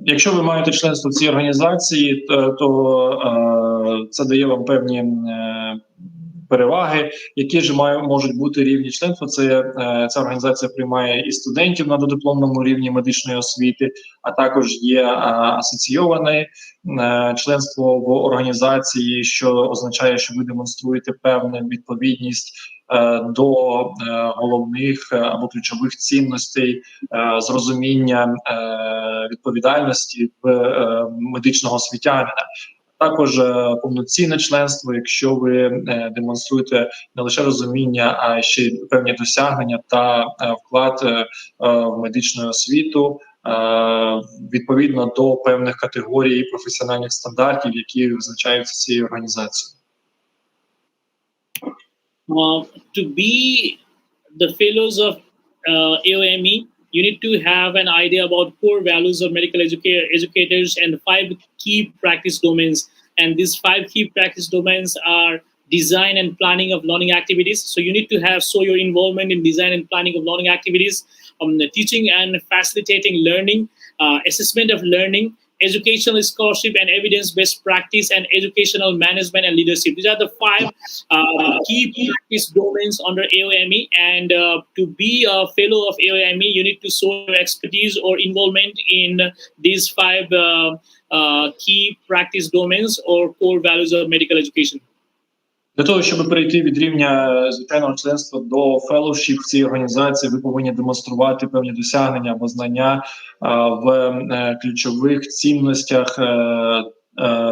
Якщо ви маєте членство в цій організації, то це дає вам певні переваги, які ж можуть бути рівні членства. Ця організація приймає і студентів на додипломному рівні медичної освіти, а також є асоційоване членство в організації, що означає, що ви демонструєте певну відповідність до головних або ключових цінностей, зрозуміння відповідальності медичного освітянина. Також повноцінне членство, якщо ви демонструєте не лише розуміння, а ще й певні досягнення та вклад в медичну освіту відповідно до певних категорій професіональних стандартів, які визначаються цією організацією. To be the fellows of AOME, you need to have an idea about core values of medical educators and 5 key practice domains. And these 5 key practice domains are design and planning of learning activities. So you need to show your involvement in design and planning of learning activities, teaching and facilitating learning, assessment of learning, educational scholarship and evidence-based practice, and educational management and leadership. These are the 5 key practice domains under AOME. And to be a fellow of AOME, you need to show your expertise or involvement in these 5 key practice domains or core values of medical education. Для того, щоб перейти від рівня звичайного членства до феллоушіп в цій організації, ви повинні демонструвати певні досягнення або знання в ключових цінностях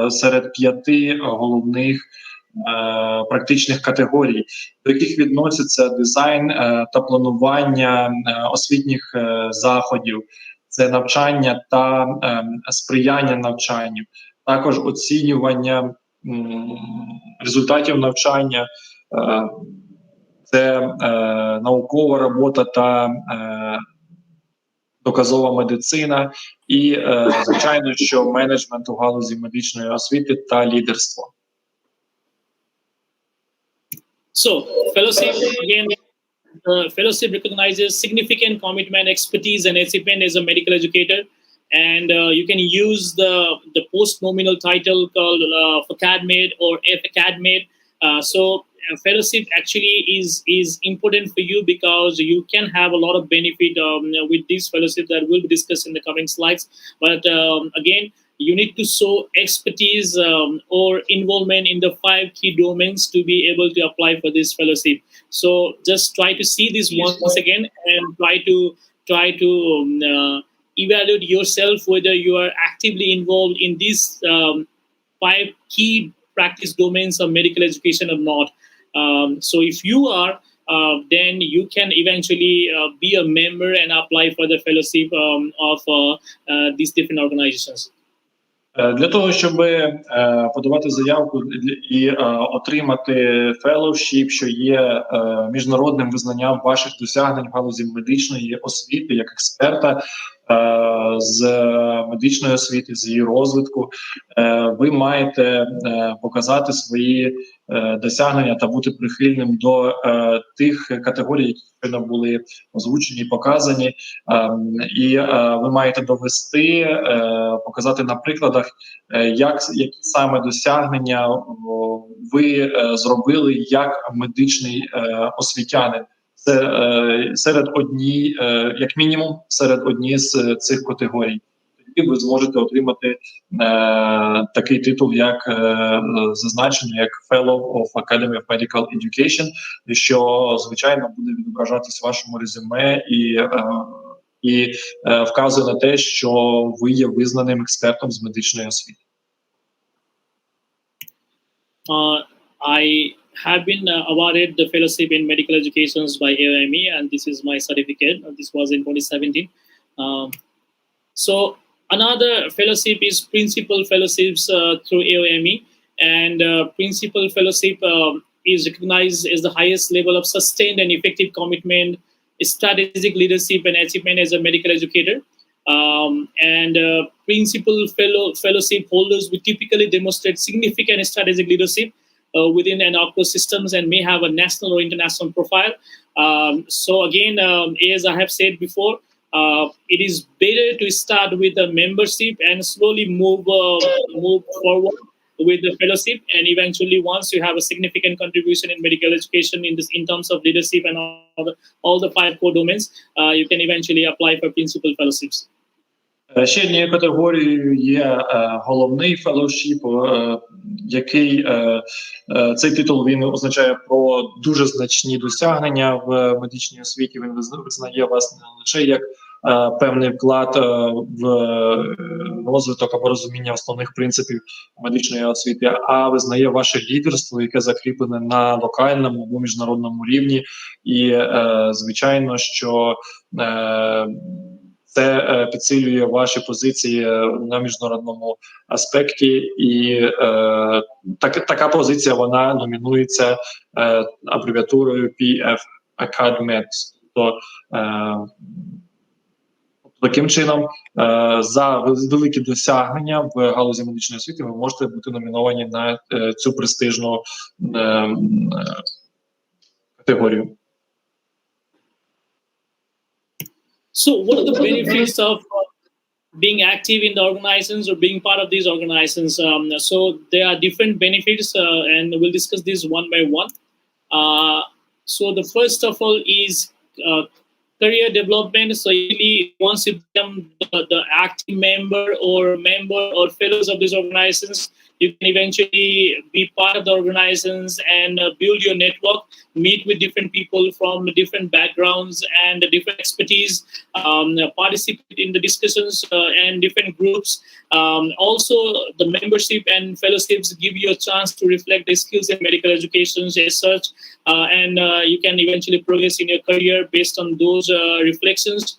серед 5 головних практичних категорій, до яких відносяться дизайн та планування освітніх заходів, це навчання та сприяння навчанню, також оцінювання результатів навчання, це наукова робота та доказова медицина і, звичайно, що менеджмент у галузі медичної освіти та лідерство. So, fellowship, again, fellowship recognizes significant commitment, expertise, and achievement as a medical educator. And you can use the post-nominal title called k.med or k.med. So fellowship actually is important for you because you can have a lot of benefit with this fellowship that we'll be discussed in the coming slides. But again, you need to show expertise or involvement in the 5 key domains to be able to apply for this fellowship. So just try to see this once again and try to evaluate yourself whether you are actively involved in these 5 key practice domains of medical education or not. So if you are, then you can eventually be a member and apply for the fellowship of these different organizations. Для того, щоб подавати заявку і отримати феллоушіп, що є міжнародним визнанням ваших досягнень в галузі медичної освіти як експерта з медичної освіти, з її розвитку, ви маєте показати свої досягнення та бути прихильним до тих категорій, які щойно були озвучені і показані, і ви маєте довести, показати на прикладах, які саме досягнення ви зробили як медичний освітянин. Це серед як мінімум, серед однієї з цих категорій. тоді ви зможете отримати такий титул, як зазначено, як Fellow of Academy of Medical Education, що, звичайно, буде відображатись в вашому резюме і вказує на те, що ви є визнаним експертом з медичної освіти. I have been awarded the fellowship in medical education by AOME, and this is my certificate. This was in 2017. So another fellowship is principal fellowships through AOME, and principal fellowship is recognized as the highest level of sustained and effective commitment, strategic leadership, and achievement as a medical educator. Principal fellowship holders will typically demonstrate significant strategic leadership within an systems and may have a national or international profile. So again, as I have said before, it is better to start with a membership and slowly move forward with the fellowship, and eventually once you have a significant contribution in medical education in terms of leadership and all the 5 core domains, you can eventually apply for principal fellowships. Ще однією категорією є головний феллоушіп, який цей титул він означає про дуже значні досягнення в медичній освіті. Він визнає вас не лише як певний вклад в розвиток або розуміння основних принципів медичної освіти, а визнає ваше лідерство, яке закріплене на локальному або міжнародному рівні. І, звичайно, що це підсилює ваші позиції на міжнародному аспекті, і така позиція, вона номінується абревіатурою PF к.мед.н. Тобто, таким чином, за великі досягнення в галузі медичної освіти ви можете бути номіновані на цю престижну категорію. So what are the benefits of being active in the organizations or being part of these organizations? So there are different benefits, and we'll discuss this one by one. So the first of all is career development. So once you become the active member or fellows of these organizations, you can eventually be part of the organizations and build your network, meet with different people from different backgrounds and different expertise, participate in the discussions and different groups. Also, the membership and fellowships give you a chance to reflect the skills in medical education as such, and you can eventually progress in your career based on those reflections.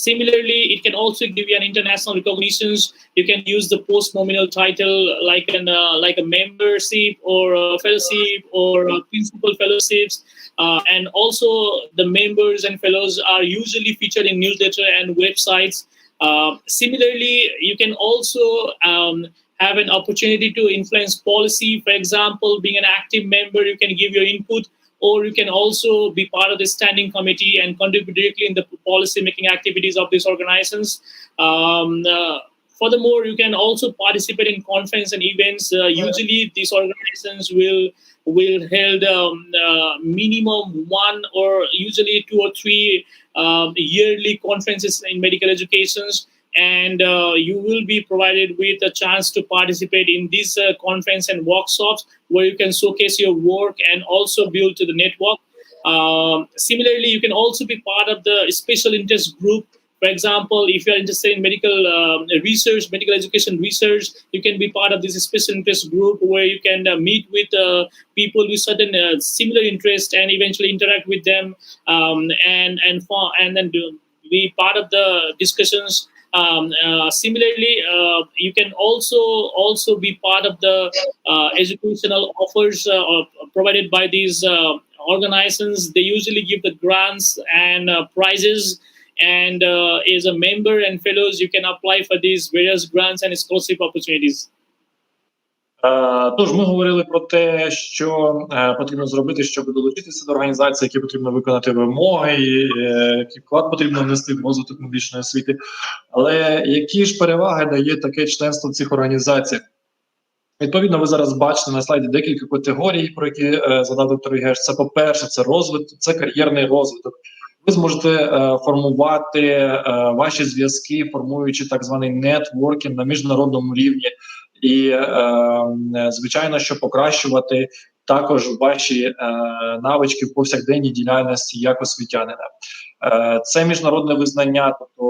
Similarly, it can also give you an international recognitions. You can use the post-nominal title like a membership or a fellowship or principal fellowships. And also the members and fellows are usually featured in newsletter and websites. Similarly, you can also have an opportunity to influence policy. For example, being an active member, you can give your input, or you can also be part of the standing committee and contribute directly in the policy-making activities of these organizations. Furthermore, you can also participate in conference and events. Usually, these organizations will hold minimum 1 or usually 2 or 3 yearly conferences in medical educations. And you will be provided with a chance to participate in these conference and workshops where you can showcase your work and also build to the network. Similarly, you can also be part of the special interest group. For example, if you are interested in medical research, medical education research, you can be part of this special interest group where you can meet with people with certain similar interests and eventually interact with them, and then be part of the discussions. Similarly, you can also be part of the educational offers provided by these organizations. They usually give the grants and prizes, and as a member and fellows, you can apply for these various grants and scholarship opportunities. Тож ми говорили про те, що потрібно зробити, щоб долучитися до організації, які потрібно виконати вимоги, який вклад потрібно внести в розвиток медичної освіти. Але які ж переваги дає таке членство в цих організаціях? Відповідно, ви зараз бачите на слайді декілька категорій, про які задав доктор Йогеш. Це, по-перше, це розвиток, це кар'єрний розвиток. Ви зможете формувати ваші зв'язки, формуючи так званий нетворкінг на міжнародному рівні, і звичайно, що покращувати також ваші навички в повсякденній діяльності як освітянина. Це міжнародне визнання, тобто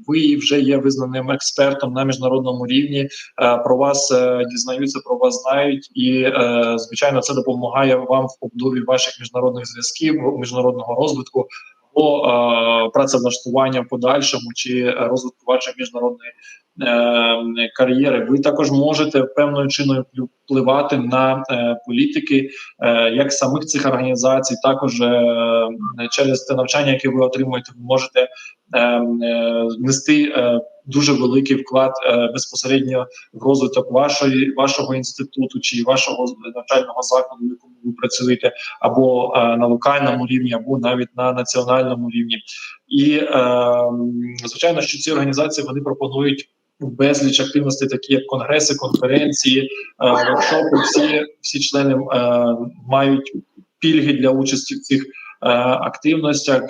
ви вже є визнаним експертом на міжнародному рівні, про вас дізнаються, про вас знають, і звичайно це допомагає вам в побудові ваших міжнародних зв'язків, міжнародного розвитку, або працевлаштування в подальшому чи розвитку вашої міжнародної кар'єри. Ви також можете певною чиною впливати на політики як самих цих організацій, також через те навчання, яке ви отримуєте, ви можете нести дуже великий вклад безпосередньо в розвиток вашого інституту чи вашого навчального закладу, в якому ви працюєте, або на локальному рівні, або навіть на національному рівні. І звичайно, що ці організації вони пропонують безліч активностей, такі як конгреси, конференції, воркшопи. Всі члени мають пільги для участі в цих активностях.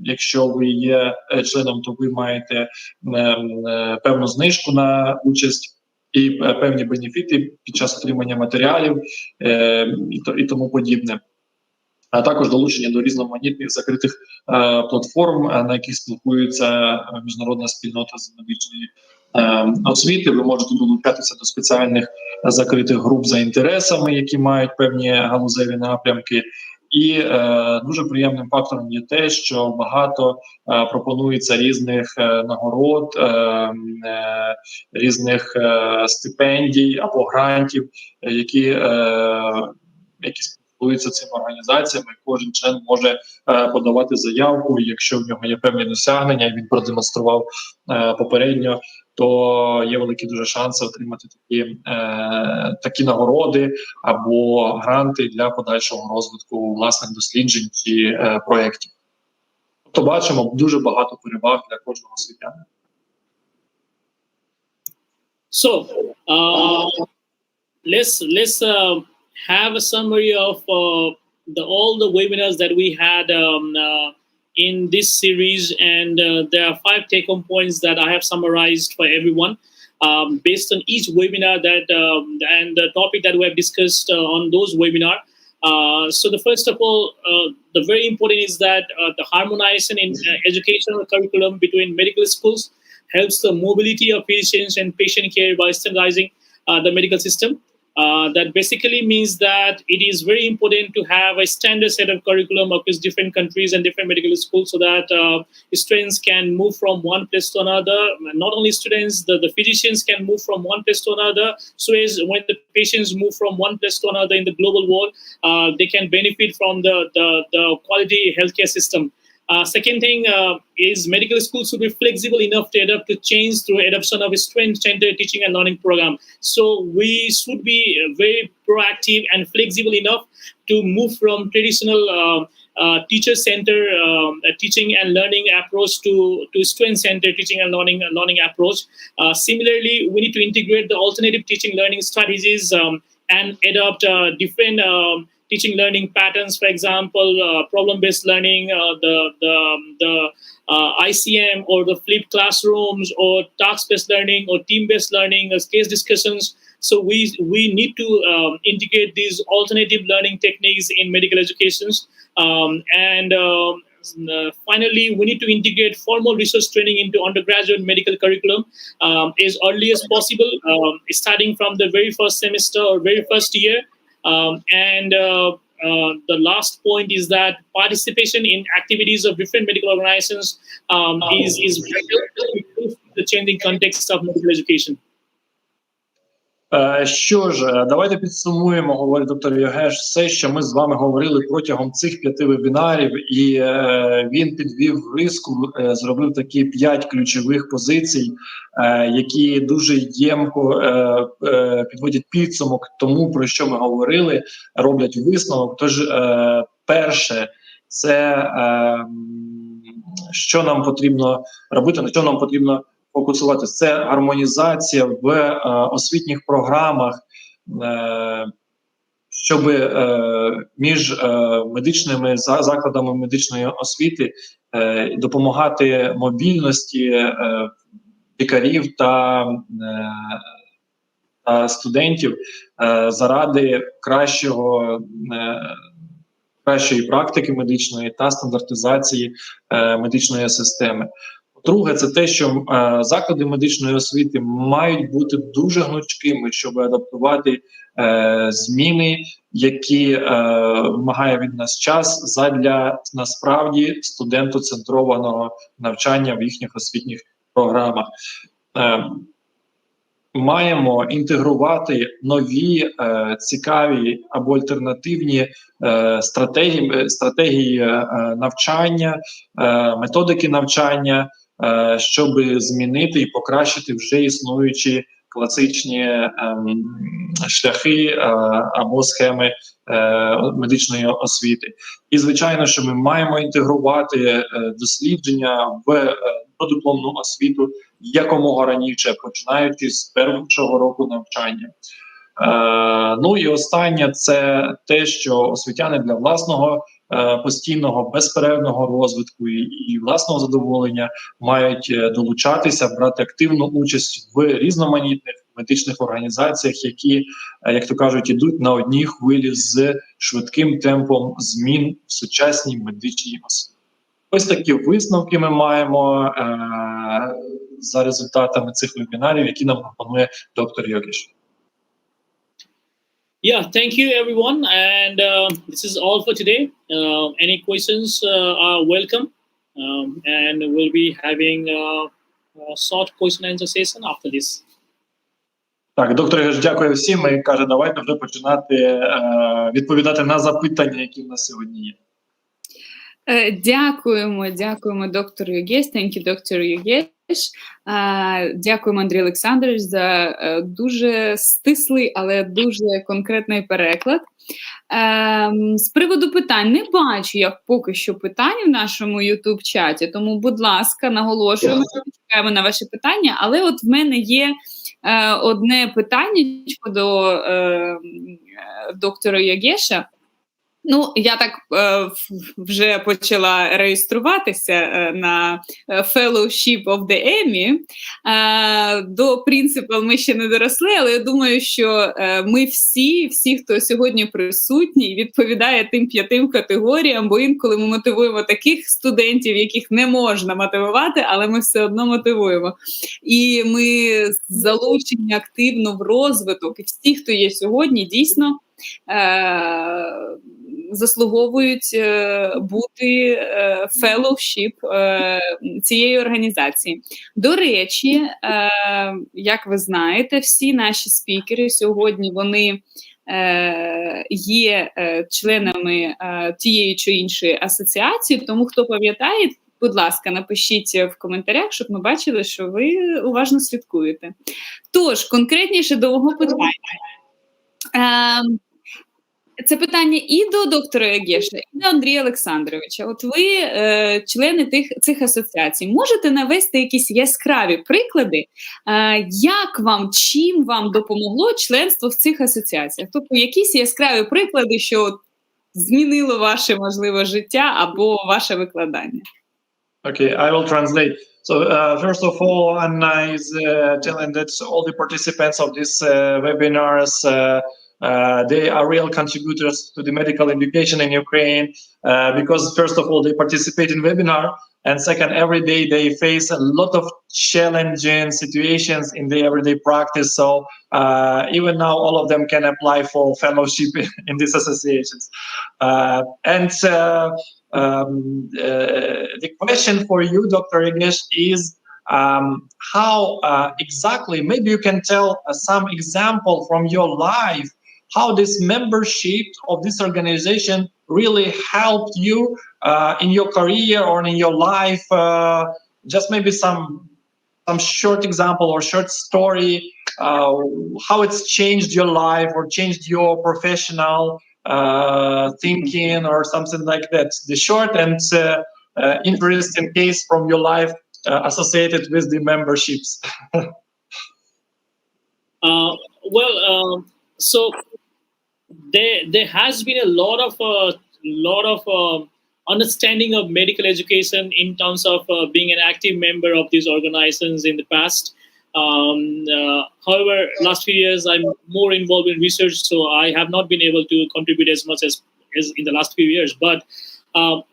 Якщо ви є членом, то ви маєте певну знижку на участь і певні бенефіти під час отримання матеріалів і тому подібне. А також долучення до різноманітних закритих платформ, на яких спілкується міжнародна спільнота з медичної освіти. Ви можете долучатися до спеціальних закритих груп за інтересами, які мають певні галузеві напрямки. І дуже приємним фактором є те, що багато пропонується різних нагород, різних стипендій або грантів, які спілкуються цими організаціями. Кожен член може подавати заявку, і якщо в нього є певні досягнення, і він продемонстрував попередньо, то є великі дуже шанси отримати такі нагороди або гранти для подальшого розвитку власних досліджень чи проєктів. Тобто бачимо дуже багато переваг для кожного освітянина. So, let's have a summary of all the webinars that we had in this series, and there are 5 take-home points that I have summarized for everyone based on each webinar and the topic that we have discussed on those webinar. So the first of all, the very important is that the harmonization in educational curriculum between medical schools helps the mobility of physicians and patient care by standardizing the medical system. That basically means that it is very important to have a standard set of curriculum across different countries and different medical schools, so that students can move from one place to another. Not only students, the physicians can move from one place to another. So as when the patients move from one place to another in the global world, they can benefit from the quality healthcare system. Second thing is medical schools should be flexible enough to adapt to change through adoption of a student-centered teaching and learning program. So we should be very proactive and flexible enough to move from traditional teacher-centered teaching and learning approach to student-centered teaching and learning approach. Similarly, we need to integrate the alternative teaching learning strategies and adopt different teaching learning patterns, for example, problem-based learning, the ICM or the flipped classrooms, or task-based learning or team-based learning, as case discussions. So we need to integrate these alternative learning techniques in medical educations. Finally, we need to integrate formal research training into undergraduate medical curriculum as early as possible, starting from the very first semester or very first year. The last point is that participation in activities of different medical organizations is vital to improve the changing context of medical education. Що ж, давайте підсумуємо, говорить доктор Йогеш, все, що ми з вами говорили протягом цих 5 вебінарів, і він підвів риску, зробив такі 5 ключових позицій, які дуже ємко підводять підсумок тому, про що ми говорили, роблять висновок. Тож, перше, це що нам потрібно робити, на що нам потрібно фокусуватися. Це гармонізація в освітніх програмах, щоб між медичними закладами медичної освіти допомагати мобільності лікарів та студентів заради кращої практики медичної та стандартизації медичної системи. Друге, це те, що заклади медичної освіти мають бути дуже гнучкими, щоб адаптувати зміни, які вимагає від нас час задля насправді студентоцентрованого навчання в їхніх освітніх програмах. Маємо інтегрувати нові, цікаві або альтернативні стратегії навчання, методики навчання, щоб змінити і покращити вже існуючі класичні шляхи або схеми медичної освіти. І, звичайно, що ми маємо інтегрувати дослідження в додипломну освіту якомога раніше, починаючи з першого року навчання. Ну і останнє – це те, що освітяни для власного постійного, безперервного розвитку і власного задоволення мають долучатися, брати активну участь в різноманітних медичних організаціях, які, як то кажуть, ідуть на одній хвилі з швидким темпом змін в сучасній медичній освіті. Ось такі висновки ми маємо за результатами цих вебінарів, які нам пропонує доктор Йогеш. Yeah, thank you everyone, and this is all for today. Any questions are welcome, and we'll be having a short question and answer session after this. Так, доктор Йогеш, дякую всім і каже, давайте вже починати відповідати на запитання, які в нас сьогодні є. Дякуємо доктору Йогеш. Thank you, доктор Йогеш. Дякуємо, Андрій Олександрович, за дуже стислий, але дуже конкретний переклад. З приводу питань не бачу я поки що питань в нашому YouTube-чаті, тому, будь ласка, наголошуємо, чекаємо на ваші питання, але от в мене є одне питання до доктора Йогеша. Ну, я так вже почала реєструватися на Fellowship of the Emmy. До Principal ми ще не доросли, але я думаю, що ми всі, хто сьогодні присутній, відповідає тим 5 категоріям, бо інколи ми мотивуємо таких студентів, яких не можна мотивувати, але ми все одно мотивуємо. І ми залучені активно в розвиток. І всі, хто є сьогодні, дійсно заслуговують бути феллоушіп цієї організації. До речі, як ви знаєте, всі наші спікери сьогодні, вони є членами тієї чи іншої асоціації, тому хто пам'ятає, будь ласка, напишіть в коментарях, щоб ми бачили, що ви уважно слідкуєте. Тож, конкретніше до мого питання. Це питання і до доктора Йогеша, і до Андрія Олександровича. От ви, члени цих асоціацій, можете навести якісь яскраві приклади, як вам, чим вам допомогло членство в цих асоціаціях? Тобто якісь яскраві приклади, що змінило ваше, можливо, життя або ваше викладання? Okay, I will translate. So first of all, Anna is telling that all the participants of this webinars they are real contributors to the medical education in Ukraine because first of all they participate in webinar, and second, every day they face a lot of challenging situations in their everyday practice. So even now, all of them can apply for fellowship in these associations. The question for you, Dr. Yogеш, is how exactly, maybe you can tell some example from your life, how this membership of this organization really helped you in your career or in your life. Just maybe some short example or short story, how it's changed your life or changed your professional thinking or something like that. The short and interesting case from your life associated with the memberships. So there has been a lot of understanding of medical education in terms of being an active member of these organizations in the past. However, last few years I'm more involved in research, so I have not been able to contribute as much as in the last few years. But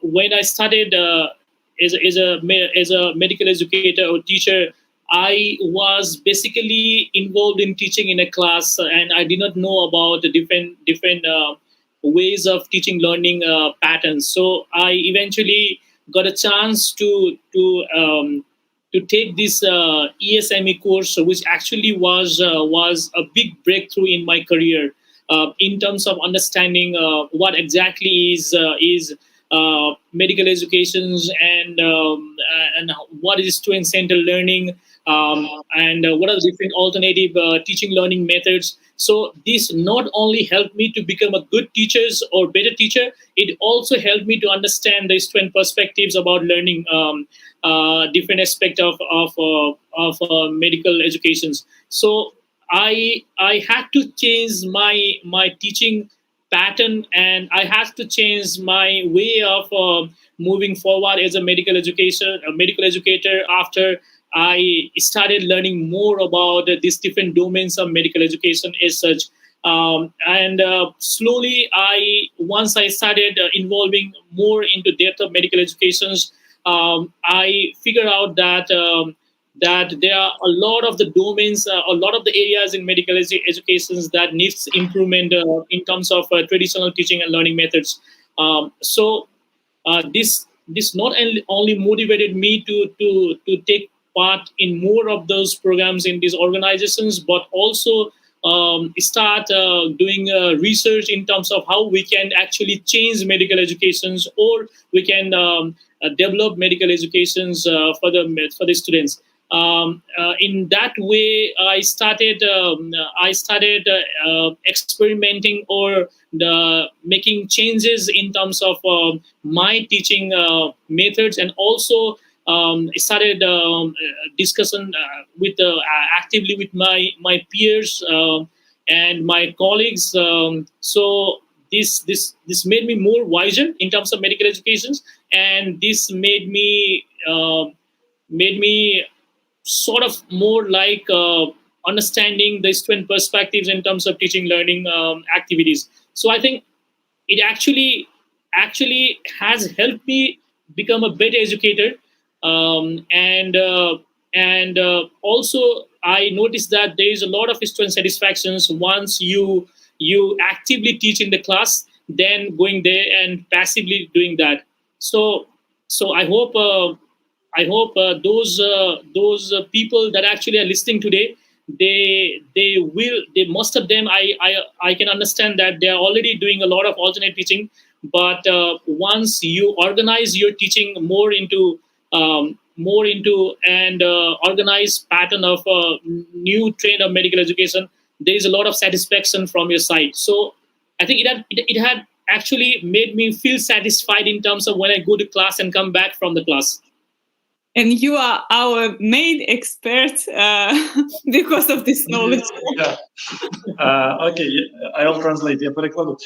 when I started as a medical educator or teacher, I was basically involved in teaching in a class, and I did not know about the different ways of teaching learning patterns. So I eventually got a chance to take this ESME course, which actually was a big breakthrough in my career in terms of understanding what exactly is medical educations and what is student-centered learning, and what are the different alternative teaching learning methods. So this not only helped me to become a good teacher or better teacher, it also helped me to understand the student perspectives about learning different aspects of medical educations. So I had to change my teaching pattern, and I had to change my way of moving forward as a medical educator after I started learning more about these different domains of medical education as such. And slowly, once I started involving more into depth of medical educations, I figured out that there are a lot of the domains, a lot of the areas in medical educations that needs improvement in terms of traditional teaching and learning methods. So this not only motivated me to take part in more of those programs in these organizations, but also start doing research in terms of how we can actually change medical educations, or we can develop medical educations for the students. In that way, I started experimenting or making changes in terms of my teaching methods, and also started discussion actively with my peers and my colleagues. So this made me more wiser in terms of medical education, and this made me sort of more like understanding the student perspectives in terms of teaching learning activities. So I think it actually has helped me become a better educator, and also I noticed that there is a lot of student satisfactions once you actively teach in the class, then going there and passively doing that. So I hope those people that actually are listening today, they most of them, I can understand that they are already doing a lot of alternate teaching, but once you organize your teaching more into and organized pattern of new trend of medical education, there is a lot of satisfaction from your side. So I think it had actually made me feel satisfied in terms of when I go to class and come back from the class. And you are our main expert because of this knowledge. Окей, I will translate, я перекладу.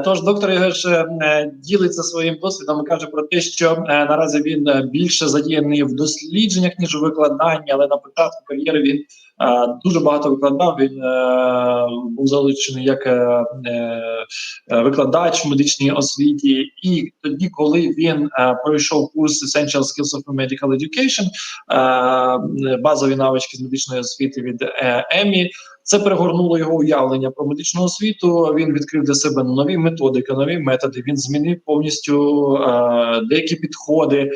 Тож, доктор Йогеш ділиться своїм досвідом і каже про те, що наразі він більше задіяний в дослідженнях, ніж у викладанні, але на початку кар'єри він дуже багато викладав, він був залучений як викладач в медичній освіті, і тоді, коли він пройшов курс Essential Skills of Medical Education, базові навички з медичної освіти від ЕМІ, це перегорнуло його уявлення про медичну освіту, він відкрив для себе нові методики, нові методи, він змінив повністю деякі підходи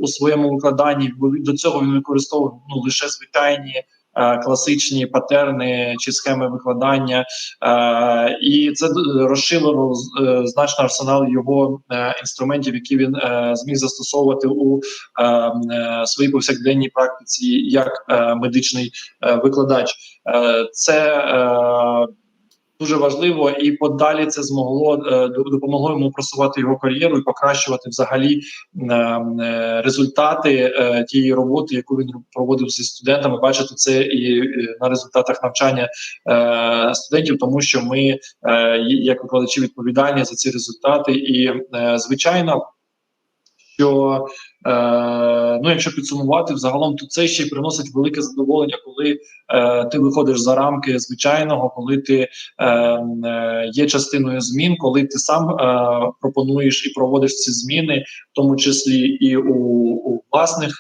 у своєму викладанні, бо до цього він використовував лише звичайні класичні патерни чи схеми викладання, і це розширило значно арсенал його інструментів, які він зміг застосовувати у своїй повсякденній практиці як медичний викладач. Це дуже важливо, і подалі це допомогло йому просувати його кар'єру і покращувати взагалі результати тієї роботи, яку він проводив зі студентами. Бачите це і на результатах навчання студентів, тому що ми, як викладачі, відповідальні за ці результати. І, звичайно, що якщо підсумувати взагалом, то це ще й приносить велике задоволення, коли ти виходиш за рамки звичайного, коли ти є частиною змін, коли ти сам пропонуєш і проводиш ці зміни, в тому числі і у власних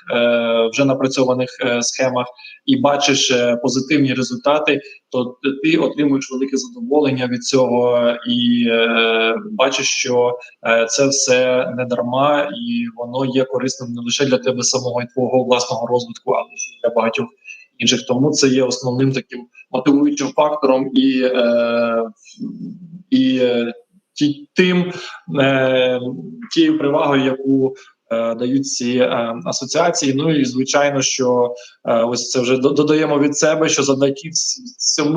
вже напрацьованих схемах, і бачиш позитивні результати, то ти отримуєш велике задоволення від цього і бачиш, що це все не дарма, і воно є корисним не лише для тебе самого і твого власного розвитку, але й для багатьох інших. Тому це є основним таким мотивуючим фактором тією привагою, яку дають ці асоціації. Ну і звичайно, що ось це вже додаємо від себе, що завдяки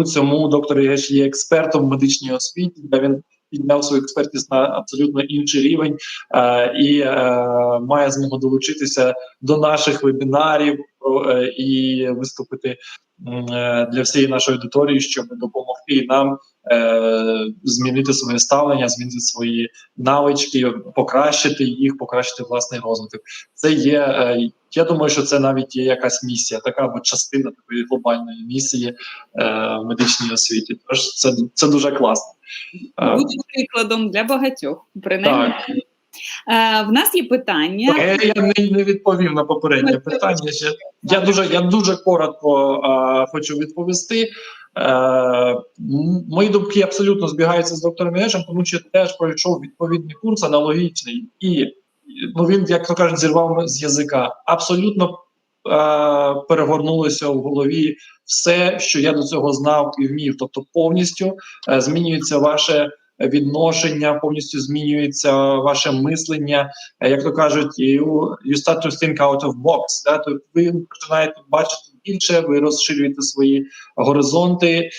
цьому доктор Йогеш є експертом в медичній освіті, де він підняв свою експертність на абсолютно інший рівень і має змогу долучитися до наших вебінарів і виступити для всієї нашої аудиторії, щоб допомогти нам змінити своє ставлення, змінити свої навички, покращити їх, покращити власний розвиток. Це є, я думаю, що це навіть є якась місія, така або частина такої глобальної місії в медичній освіті. Тож це дуже класно. Буде прикладом для багатьох, принаймні. В нас є питання. Я не відповів на попереднє питання. Я дуже коротко хочу відповісти. Мої думки абсолютно збігаються з доктором Йогешем, тому що теж пройшов відповідний курс аналогічний. І він, як то кажуть, зірвав з язика. Абсолютно перегорнулося в голові все, що я до цього знав і вмів. Тобто повністю змінюється ваше відношення, повністю змінюється ваше мислення. Як то кажуть, you start to think out of box. Да? Тобто ви починаєте бачити більше, ви розширюєте свої горизонти.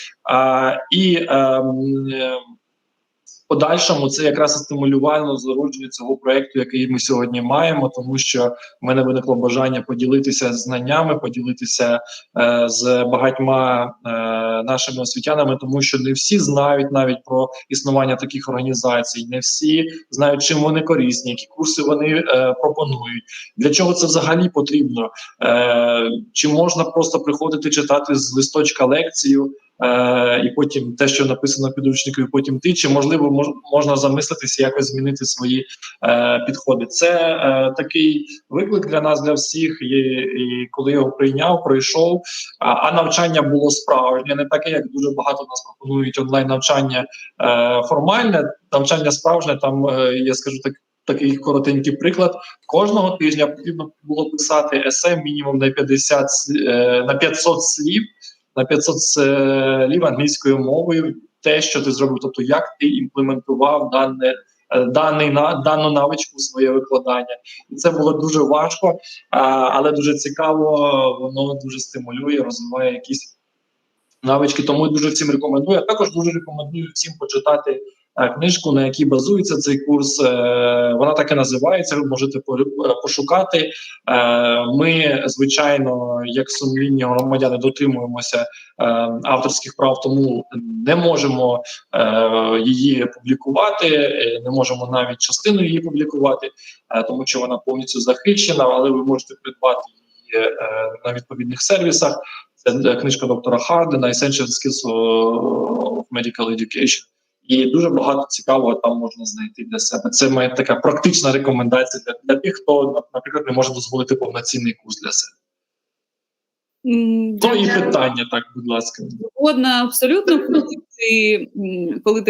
В подальшому це якраз і стимулювало зародження цього проєкту, який ми сьогодні маємо, тому що в мене виникло бажання поділитися знаннями, поділитися з багатьма нашими освітянами, тому що не всі знають навіть про існування таких організацій, не всі знають, чим вони корисні, які курси вони пропонують, для чого це взагалі потрібно, чи можна просто приходити читати з листочка лекцію, і потім те, що написано в підручнику, і потім чи можливо можна замислитися, якось змінити свої підходи. Це такий виклик для нас, для всіх, і коли його пройшов, а навчання було справжнє, не таке, як дуже багато нас пропонують онлайн-навчання формальне, навчання справжнє, там, я скажу такий коротенький приклад, кожного тижня потрібно було писати есе мінімум на 500 слів, на 500 слів англійською мовою, те, що ти зробив, тобто як ти імплементував дану навичку у своє викладання. І це було дуже важко, але дуже цікаво, воно дуже стимулює, розвиває якісь навички, тому дуже всім рекомендую. А також дуже рекомендую всім почитати книжку, на якій базується цей курс. Вона так і називається, ви можете пошукати. Ми, звичайно, як сумлінні громадяни, дотримуємося авторських прав, тому не можемо її публікувати, не можемо навіть частину її публікувати, тому що вона повністю захищена, але ви можете придбати її на відповідних сервісах. Це книжка доктора Хардена «Essential Skills of Medical Education». І дуже багато цікавого там можна знайти для себе. Це моя така практична рекомендація для тих, хто, наприклад, не може дозволити повноцінний курс для себе. Ну і питання, так, будь ласка. Згодна, абсолютно. Коли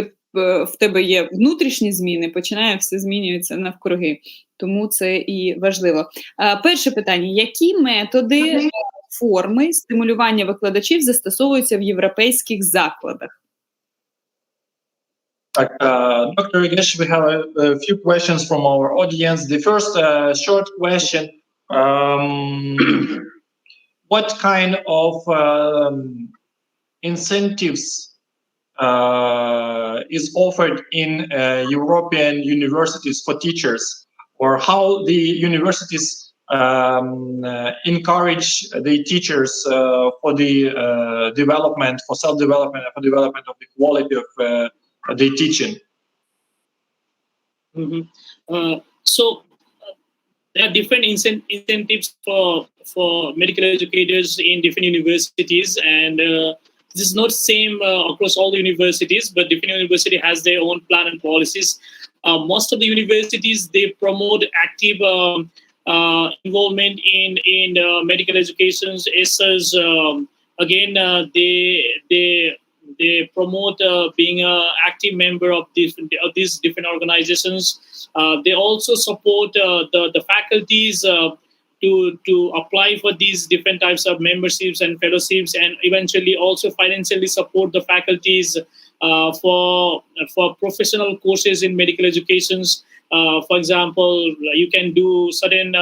в тебе є внутрішні зміни, починає все змінюється навкруги. Тому це і важливо. Перше питання. Які методи, форми стимулювання викладачів застосовуються в європейських закладах? Dr. Yogеш, we have a few questions from our audience. The first short question, what kind of incentives is offered in European universities for teachers, or how the universities encourage the teachers for the development, for self-development, for development of the quality of the teaching. So there are different incentives for medical educators in different universities, and this is not same across all the universities, but different university has their own plan and policies. Most of the universities, they promote active involvement in medical education. Again, they promote being an active member of these different organizations. They also support the faculties to apply for these different types of memberships and fellowships, and eventually also financially support the faculties for professional courses in medical educations. For example, you can do certain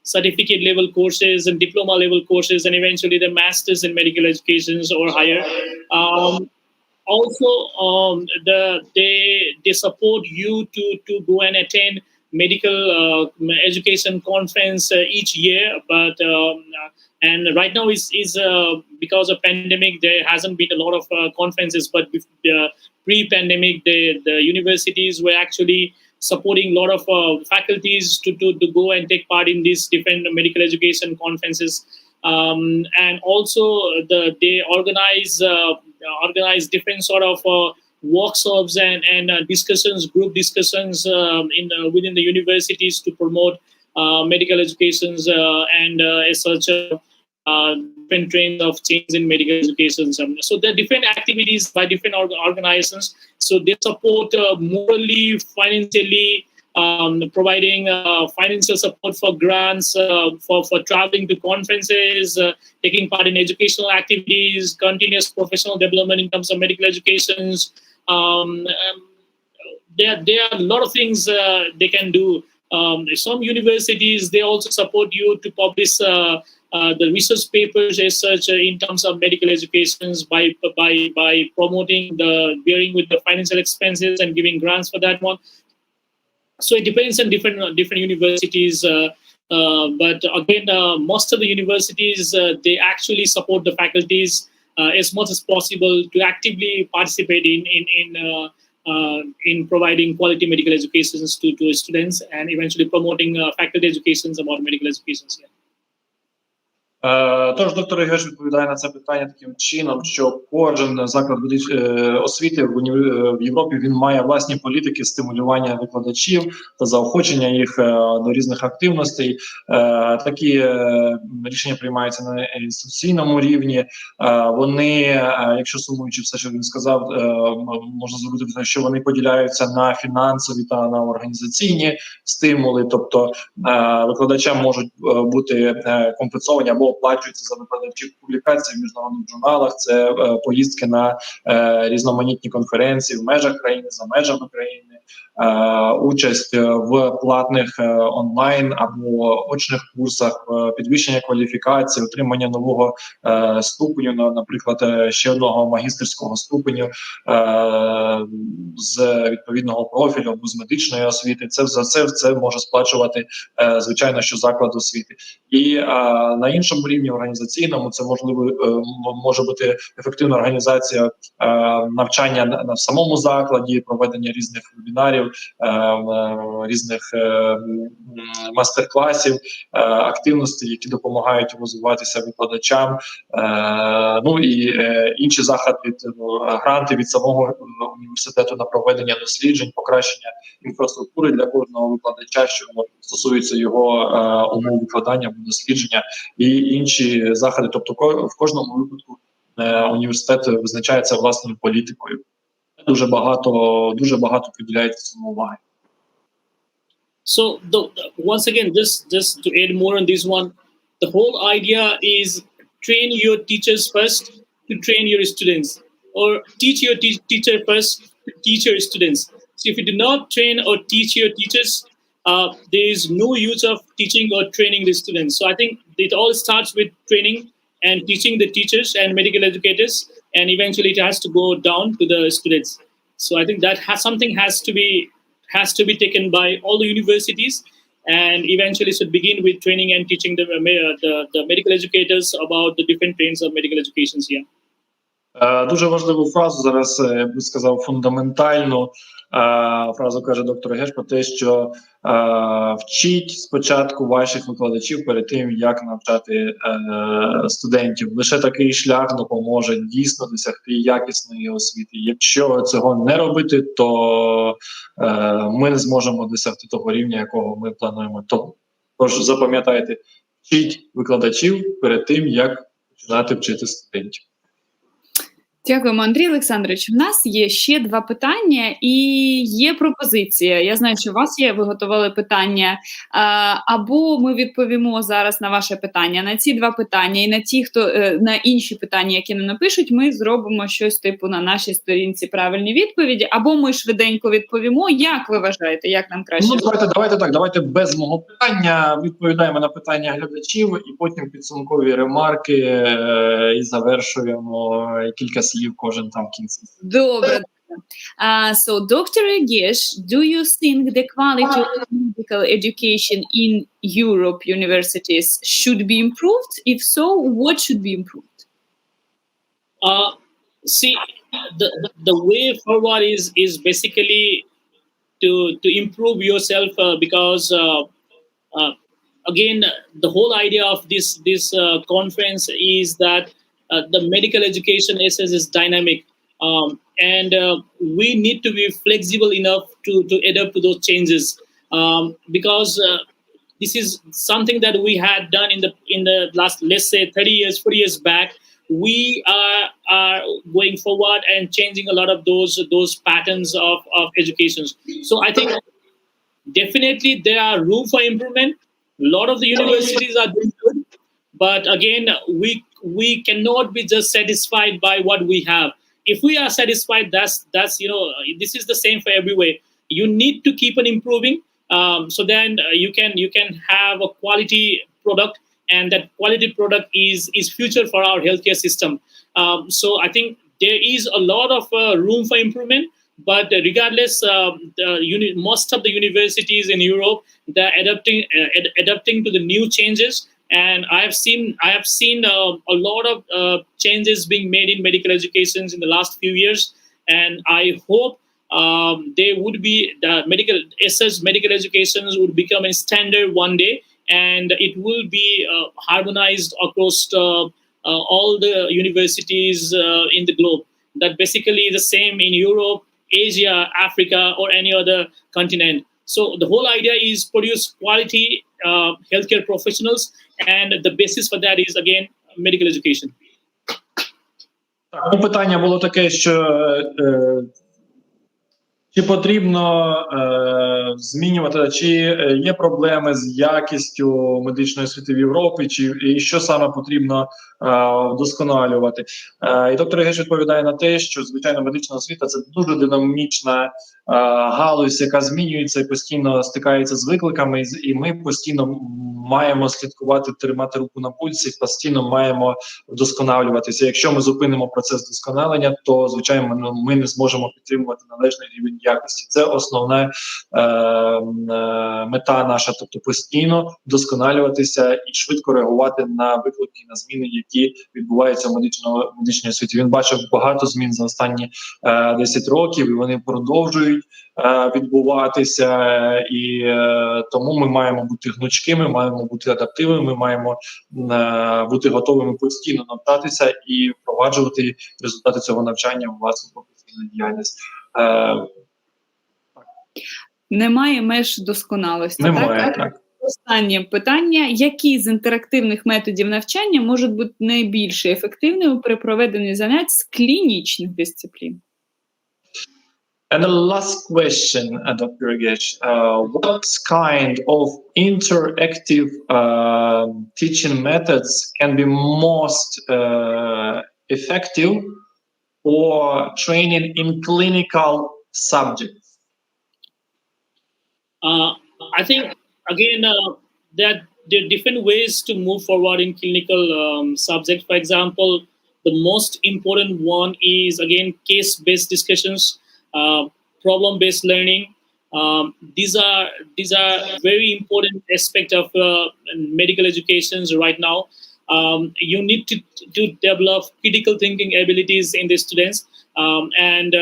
certificate level courses and diploma level courses, and eventually the masters in medical education or higher. Also, they support you to go and attend medical education conference each year, but and right now is because of pandemic there hasn't been a lot of conferences, but pre-pandemic the universities were actually supporting a lot of faculties to go and take part in these different medical education conferences, and also they organize different sort of workshops and discussions, group discussions within the universities to promote medical educations and as such different trends of change in medical education. So there are different activities by different organizations. So they support morally, financially, providing financial support for grants, for traveling to conferences, taking part in educational activities, continuous professional development in terms of medical educations. There are a lot of things they can do. Some universities, they also support you to publish the research papers as such in terms of medical educations by promoting bearing with the financial expenses and giving grants for that one. So it depends on different universities, but again, most of the universities they actually support the faculties as much as possible to actively participate in providing quality medical educations to students, and eventually promoting faculty educations about medical educations. Yeah. Тож доктор Йогеш відповідає на це питання таким чином, що кожен заклад освіти в Європі він має власні політики стимулювання викладачів та заохочення їх до різних активностей. Такі рішення приймаються на інституційному рівні. Вони, якщо сумуючи все, що він сказав, можна зробити, що вони поділяються на фінансові та на організаційні стимули. Тобто викладачам можуть бути компенсовані або оплачуються за викладачів публікацій в міжнародних журналах, це поїздки на різноманітні конференції в межах країни, за межами країни, участь в платних онлайн або очних курсах, підвищення кваліфікації, отримання нового ступеню, наприклад, ще одного магістерського ступеню з відповідного профілю або з медичної освіти. Це може сплачувати, звичайно, що заклад освіти. І на іншому рівні організаційному це може бути ефективна організація навчання в самому закладі, проведення різних вебінарів, різних мастер-класів, активностей, які допомагають розвиватися викладачам, ну і інші заходи, гранти від самого університету на проведення досліджень, покращення інфраструктури для кожного викладача, що стосується його умов викладання або дослідження, і інші заходи. Тобто в кожному випадку університет визначається власною політикою. Дуже багато приділяється цьому уваги. So once again, just to add more on this one, the whole idea is train your teachers first to train your students, or teach your teacher first to teach your students. So if you do not train or teach your teachers, there is no use of teaching or training the students. So I think it all starts with training and teaching the teachers and medical educators. and eventually it has to go down to the students. So I think that something has to be taken by all the universities, and eventually should begin with training and teaching the medical educators about the different trains of medical educations here. Дуже важливу фразу зараз, я б сказав, фундаментальну фразу каже доктор Геш про те, що вчіть спочатку ваших викладачів перед тим, як навчати студентів. Лише такий шлях допоможе дійсно досягти якісної освіти. Якщо цього не робити, то ми не зможемо досягти того рівня, якого ми плануємо. Тож запам'ятайте, вчіть викладачів перед тим, як починати вчити студентів. Дякуємо, Андрій Олександрович. У нас є ще 2 питання і є пропозиція. Я знаю, що у вас є, ви готували питання. Або ми відповімо зараз на ваше питання, на ці 2 питання і на ті, хто на інші питання, які нам напишуть, ми зробимо щось типу на нашій сторінці правильні відповіді, або ми швиденько відповімо. Як ви вважаєте, як нам краще? Давайте без мого питання відповідаємо на питання глядачів і потім підсумкові ремарки і завершуємо кілька слів кожен там в кінці. Добре. So, Dr. Йогеш, do you think the quality of medical education in Europe universities should be improved? If so, what should be improved? See, the way forward is basically to improve yourself because again, the whole idea of this conference is that the medical education is dynamic, and we need to be flexible enough to adapt to those changes, because this is something that we had done in the last, let's say, 30 years, 40 years back. We are going forward and changing a lot of those patterns of education. So I think definitely there are room for improvement. A lot of the universities are doing good, but again, we cannot be just satisfied by what we have. If we are satisfied, that's this is the same for everywhere. You need to keep on improving, so then you can have a quality product, and that quality product is future for our healthcare system. So I think there is a lot of room for improvement. But regardless, most of the universities in Europe, they're adapting to the new changes. And I have seen a lot of changes being made in medical education in the last few years, and I hope they would be medical education would become a standard one day, and it will be harmonized across all the universities in the globe. That basically the same in Europe, Asia, Africa, or any other continent. So the whole idea is produce quality healthcare professionals, and the basis for that is again medical education. Так, питання було таке, що чи потрібно змінювати, чи є проблеми з якістю медичної освіти в Європі, і що саме потрібно вдосконалювати. І доктор Йогеш відповідає на те, що, звичайно, медична освіта – це дуже динамічна галузь, яка змінюється і постійно стикається з викликами, і ми постійно маємо слідкувати, тримати руку на пульсі, постійно маємо вдосконалюватися. Якщо ми зупинимо процес вдосконалення, то, звичайно, ми не зможемо підтримувати належний рівень якості. Це основна мета наша, тобто постійно вдосконалюватися і швидко реагувати на виклики, на зміни, які відбуваються в медичній освіті. Він бачив багато змін за останні 10 років, і вони продовжують відбуватися, і тому ми маємо бути гнучкими, маємо бути адаптивними, ми маємо бути готовими постійно навчатися і впроваджувати результати цього навчання у власну професійну діяльність. Немає меж досконалості. Немає, так? Останнє питання. Які з інтерактивних методів навчання можуть бути найбільш ефективними при проведенні занять з клінічних дисциплін? And the last question, Dr. Yogеш, what kind of interactive teaching methods can be most effective for training in clinical subjects? I think, again, that there are different ways to move forward in clinical subjects. For example, the most important one is again case-based discussions, problem-based learning. These are very important aspect of medical education right now. You need to develop critical thinking abilities in the students, and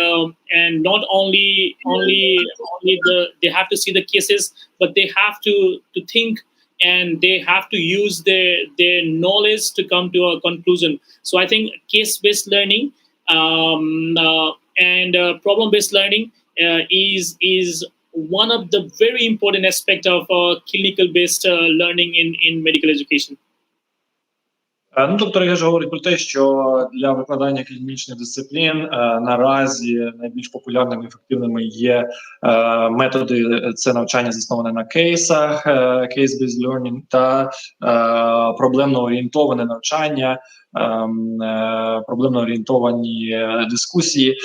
not only they have to see the cases, but they have to think, and they have to use their knowledge to come to a conclusion. So I think case-based learning and problem-based learning is one of the very important aspect of clinical-based learning in medical education. Ну, доктор Йогеш говорить про те, що для викладання клінічних дисциплін наразі найбільш популярними і ефективними є методи, це навчання засноване на кейсах, case-based learning, та проблемно-орієнтоване навчання, проблемно-орієнтовані дискусії.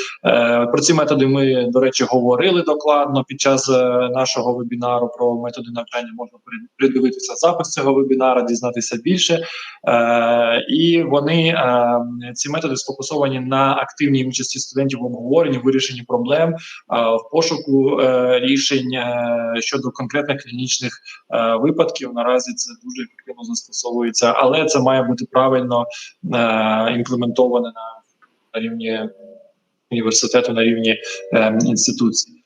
Про ці методи ми, до речі, говорили докладно під час нашого вебінару про методи навчання. Можна передивитися запис цього вебінара, дізнатися більше. І вони, ці методи, сфокусовані на активній участі студентів в обговоренні, вирішенні проблем, в пошуку рішень щодо конкретних клінічних випадків. Наразі це дуже ефективно застосовується, але це має бути правильно імплементоване на рівні університету, на рівні інституції.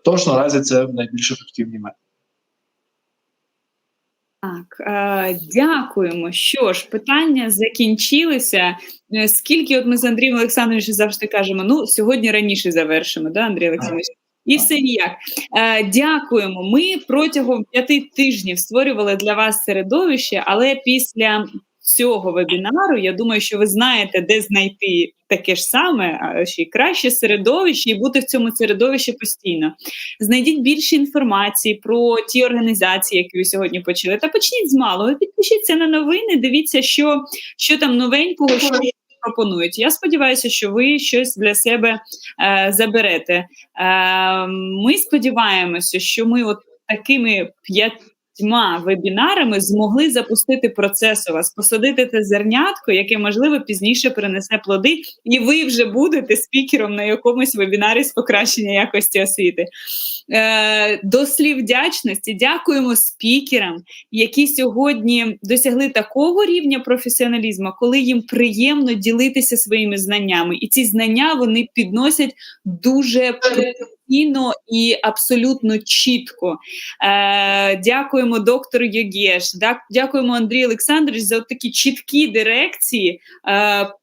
Тож наразі це найбільш ефективні методи. Так, дякуємо. Що ж, питання закінчилися. Скільки от ми з Андрієм Олександровичем завжди кажемо, ну, сьогодні раніше завершимо, да, Андрій Олександрович? І все ніяк. Дякуємо. Ми протягом 5 тижнів створювали для вас середовище, але після цього вебінару, я думаю, що ви знаєте, де знайти таке ж саме, а ще й краще середовище і бути в цьому середовищі постійно. Знайдіть більше інформації про ті організації, які ви сьогодні почали. Та почніть з малого, підпишіться на новини, дивіться, що там новенького, що пропонують. Я сподіваюся, що ви щось для себе заберете. Ми сподіваємося, що ми от такими 5 вебінарами змогли запустити процес у вас, посадити те зернятко, яке, можливо, пізніше принесе плоди, і ви вже будете спікером на якомусь вебінарі з покращення якості освіти. До слів вдячності дякуємо спікерам, які сьогодні досягли такого рівня професіоналізму, коли їм приємно ділитися своїми знаннями. І ці знання вони підносять дуже професійно і абсолютно чітко. Дякуємо доктору Йогеш, дякуємо Андрію Олександровичу за такі чіткі дирекції,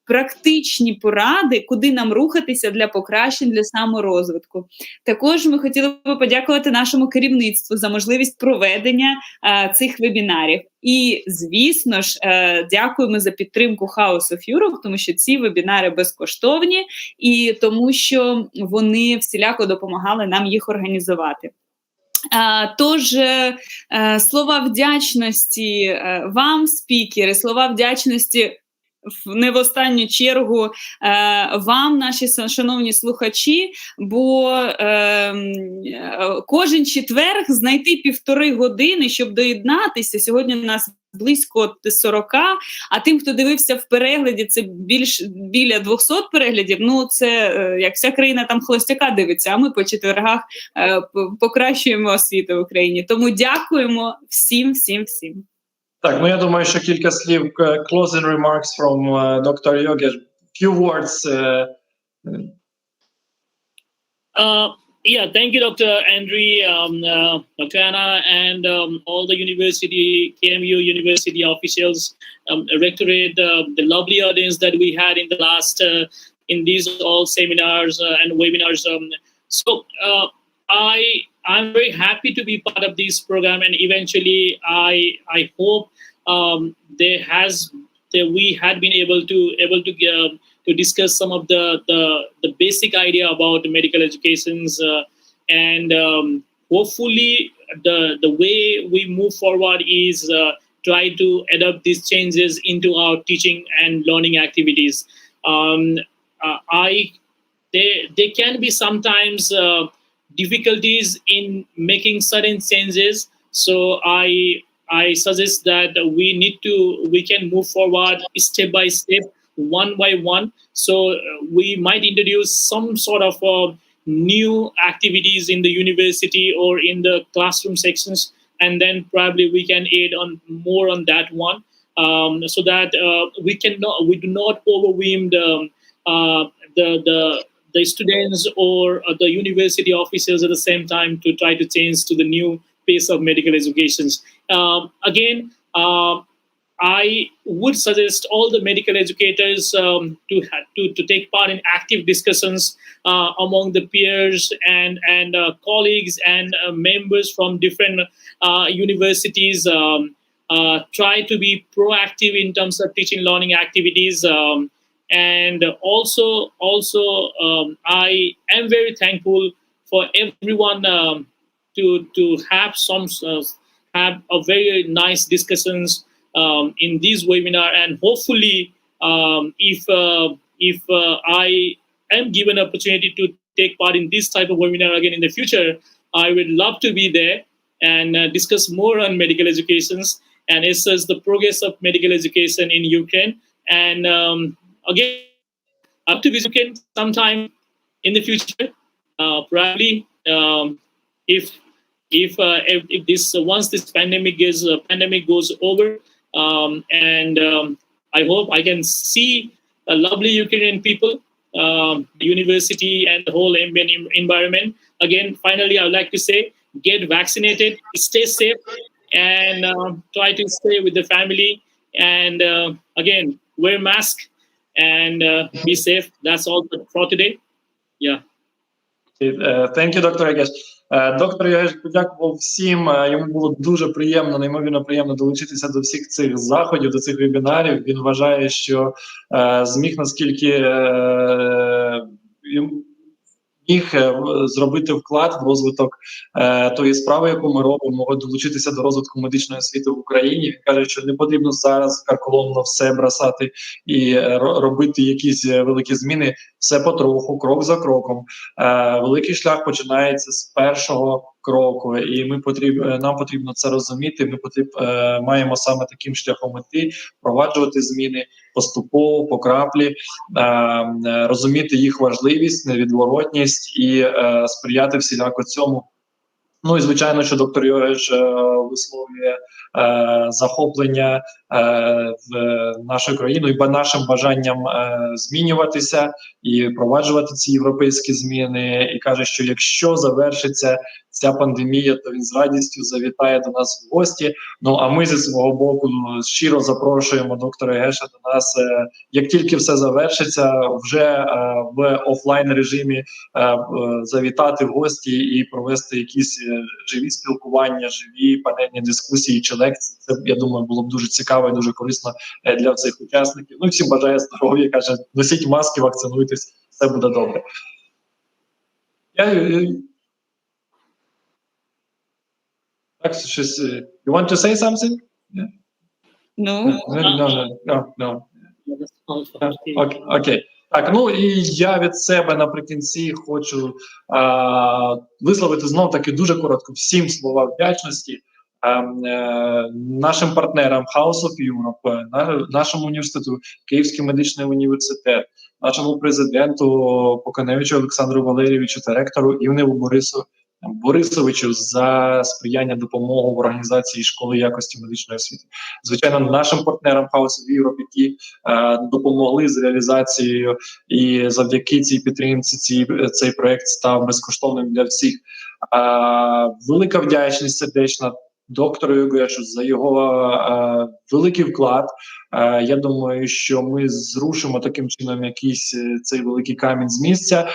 практичні поради, куди нам рухатися для покращень, для саморозвитку. Також ми хотіли б подякувати нашому керівництву за можливість проведення цих вебінарів. І, звісно ж, дякуємо за підтримку House of Europe, тому що ці вебінари безкоштовні і тому, що вони всіляко допомагали нам їх організувати. Тож, слова вдячності вам, спікери, слова вдячності не в останню чергу вам, наші шановні слухачі, бо кожен четвер знайти 1,5 години, щоб доєднатися. Сьогодні у нас близько 40, а тим, хто дивився в перегляді, це біля 200 переглядів. Ну, це як вся країна там холостяка дивиться, а ми по четвергах покращуємо освіту в Україні. Тому дякуємо всім. Так, ну я думаю, що кілька слів, closing remarks from Dr. Йогеш, few words. Yeah, thank you, Dr. Andrew, Dr. Anna, and all the university, KMU university officials, rectorate, the lovely audience that we had in the last, in these all seminars and webinars. I'm very happy to be part of this program, and eventually I hope we had been able to discuss some of the basic idea about medical educations, and hopefully the way we move forward is try to adapt these changes into our teaching and learning activities. There can be sometimes difficulties in making certain changes, so I suggest that we can move forward step by step one by one. So we might introduce some sort of new activities in the university or in the classroom sections, and then probably we can add on more on that one, so that we do not overwhelm the students or the university officers at the same time to try to change to the new pace of medical education. Again, I would suggest all the medical educators to take part in active discussions among the peers and colleagues and members from different universities. Try to be proactive in terms of teaching learning activities. And also, I am very thankful for everyone to have a very nice discussions in this webinar. And hopefully, if I am given an opportunity to take part in this type of webinar again in the future, I would love to be there and discuss more on medical education and assess the progress of medical education in Ukraine. And again, up to visit Ukraine sometime in the future, probably if this once this pandemic goes over, and I hope I can see a lovely Ukrainian people, the university, and the whole ambient environment. Again, finally, I would like to say, get vaccinated, stay safe, and try to stay with the family. And again, wear mask and be safe. That's all for today. Yeah. Thank you, доктор Йогеш. Доктор Йогеш подякував всім. Йому було дуже приємно, неймовірно приємно долучитися до всіх цих заходів, до цих вебінарів. Він вважає, що зміг наскільки міг зробити вклад в розвиток тої справи, яку ми робимо, долучитися до розвитку медичної освіти в Україні. Він каже, що не потрібно зараз карколомно все бросати і робити якісь великі зміни. Все потроху, крок за кроком. Великий шлях починається з першого кроку, і нам потрібно це розуміти. Ми маємо саме таким шляхом іти, впроваджувати зміни поступово, по краплі, розуміти їх важливість, невідворотність і сприяти всіляко цьому. Ну і звичайно, що доктор Йогеш висловлює захоплення нашою країною і нашим бажанням змінюватися і впроваджувати ці європейські зміни. І каже, що якщо завершиться ця пандемія, то він з радістю завітає до нас в гості. Ну а ми зі свого боку щиро запрошуємо доктора Йогеша до нас. Як тільки все завершиться, вже в офлайн режимі завітати в гості і провести якісь живі спілкування, живі панельні дискусії чи лекції. Це, я думаю, було б дуже цікаво і дуже корисно для всіх учасників. Ну і всім бажаю здоров'я, каже, носіть маски, вакцинуйтесь, все буде добре. Так, щось... You want to say something? Yeah. No. Окей. Так, ну і я від себе наприкінці хочу висловити знов-таки дуже коротко всім слова вдячності нашим партнерам House of Europe, нашому університету, Київський медичний університет, нашому президенту Поканевичу Олександру Валерійовичу та ректору Івневу Борисовичу за сприяння допомогу в організації школи якості медичної освіти. Звичайно, нашим партнерам House of Europe, які допомогли з реалізацією, і завдяки цій підтримці цей проєкт став безкоштовним для всіх. Велика вдячність сердечна доктору Йогешу за його великий вклад. Я думаю, що ми зрушимо таким чином якийсь цей великий камінь з місця.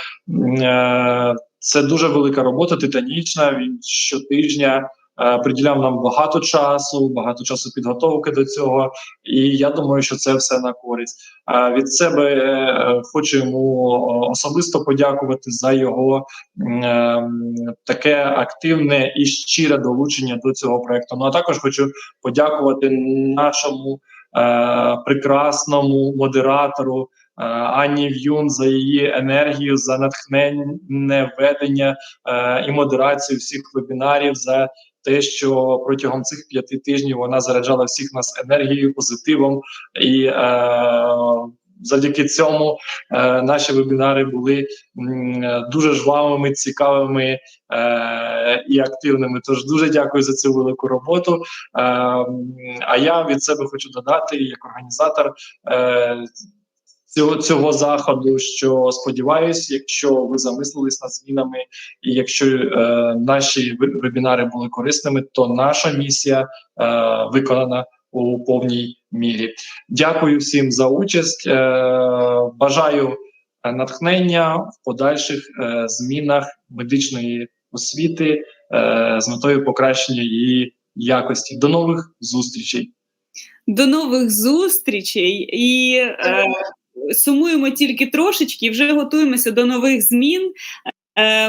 Це дуже велика робота, титанічна. Він щотижня приділяв нам багато часу підготовки до цього. І я думаю, що це все на користь. Від себе хочу йому особисто подякувати за його таке активне і щире долучення до цього проєкту. Ну а також хочу подякувати нашому прекрасному модератору Анні В'юн за її енергію, за натхненне ведення і модерацію всіх вебінарів, за те, що протягом цих 5 тижнів вона заряджала всіх нас енергією, позитивом і завдяки цьому наші вебінари були дуже жвавими, цікавими і активними. Тож дуже дякую за цю велику роботу. А я від себе хочу додати, як організатор цього заходу, що сподіваюсь, якщо ви замислились над змінами і якщо наші вебінари були корисними, то наша місія виконана у повній мірі. Дякую всім за участь. Бажаю натхнення в подальших змінах медичної освіти з метою покращення її якості. До нових зустрічей. До нових зустрічей і сумуємо тільки трошечки, вже готуємося до нових змін.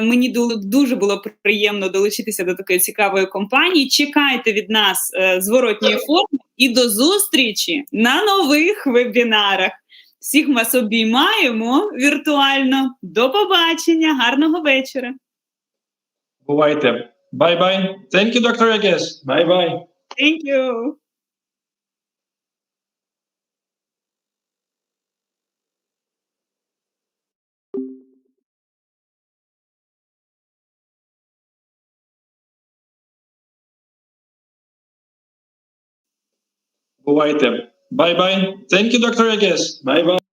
Мені дуже було приємно долучитися до такої цікавої компанії. Чекайте від нас зворотньої форми і до зустрічі на нових вебінарах. Всіх вас обіймаємо віртуально. До побачення, гарного вечора. Бувайте. Bye-bye. Thank you, Dr. Якіш. Bye-bye. Thank you. Бувайте. Bye-bye. Thank you, Dr. Якіш. Bye-bye.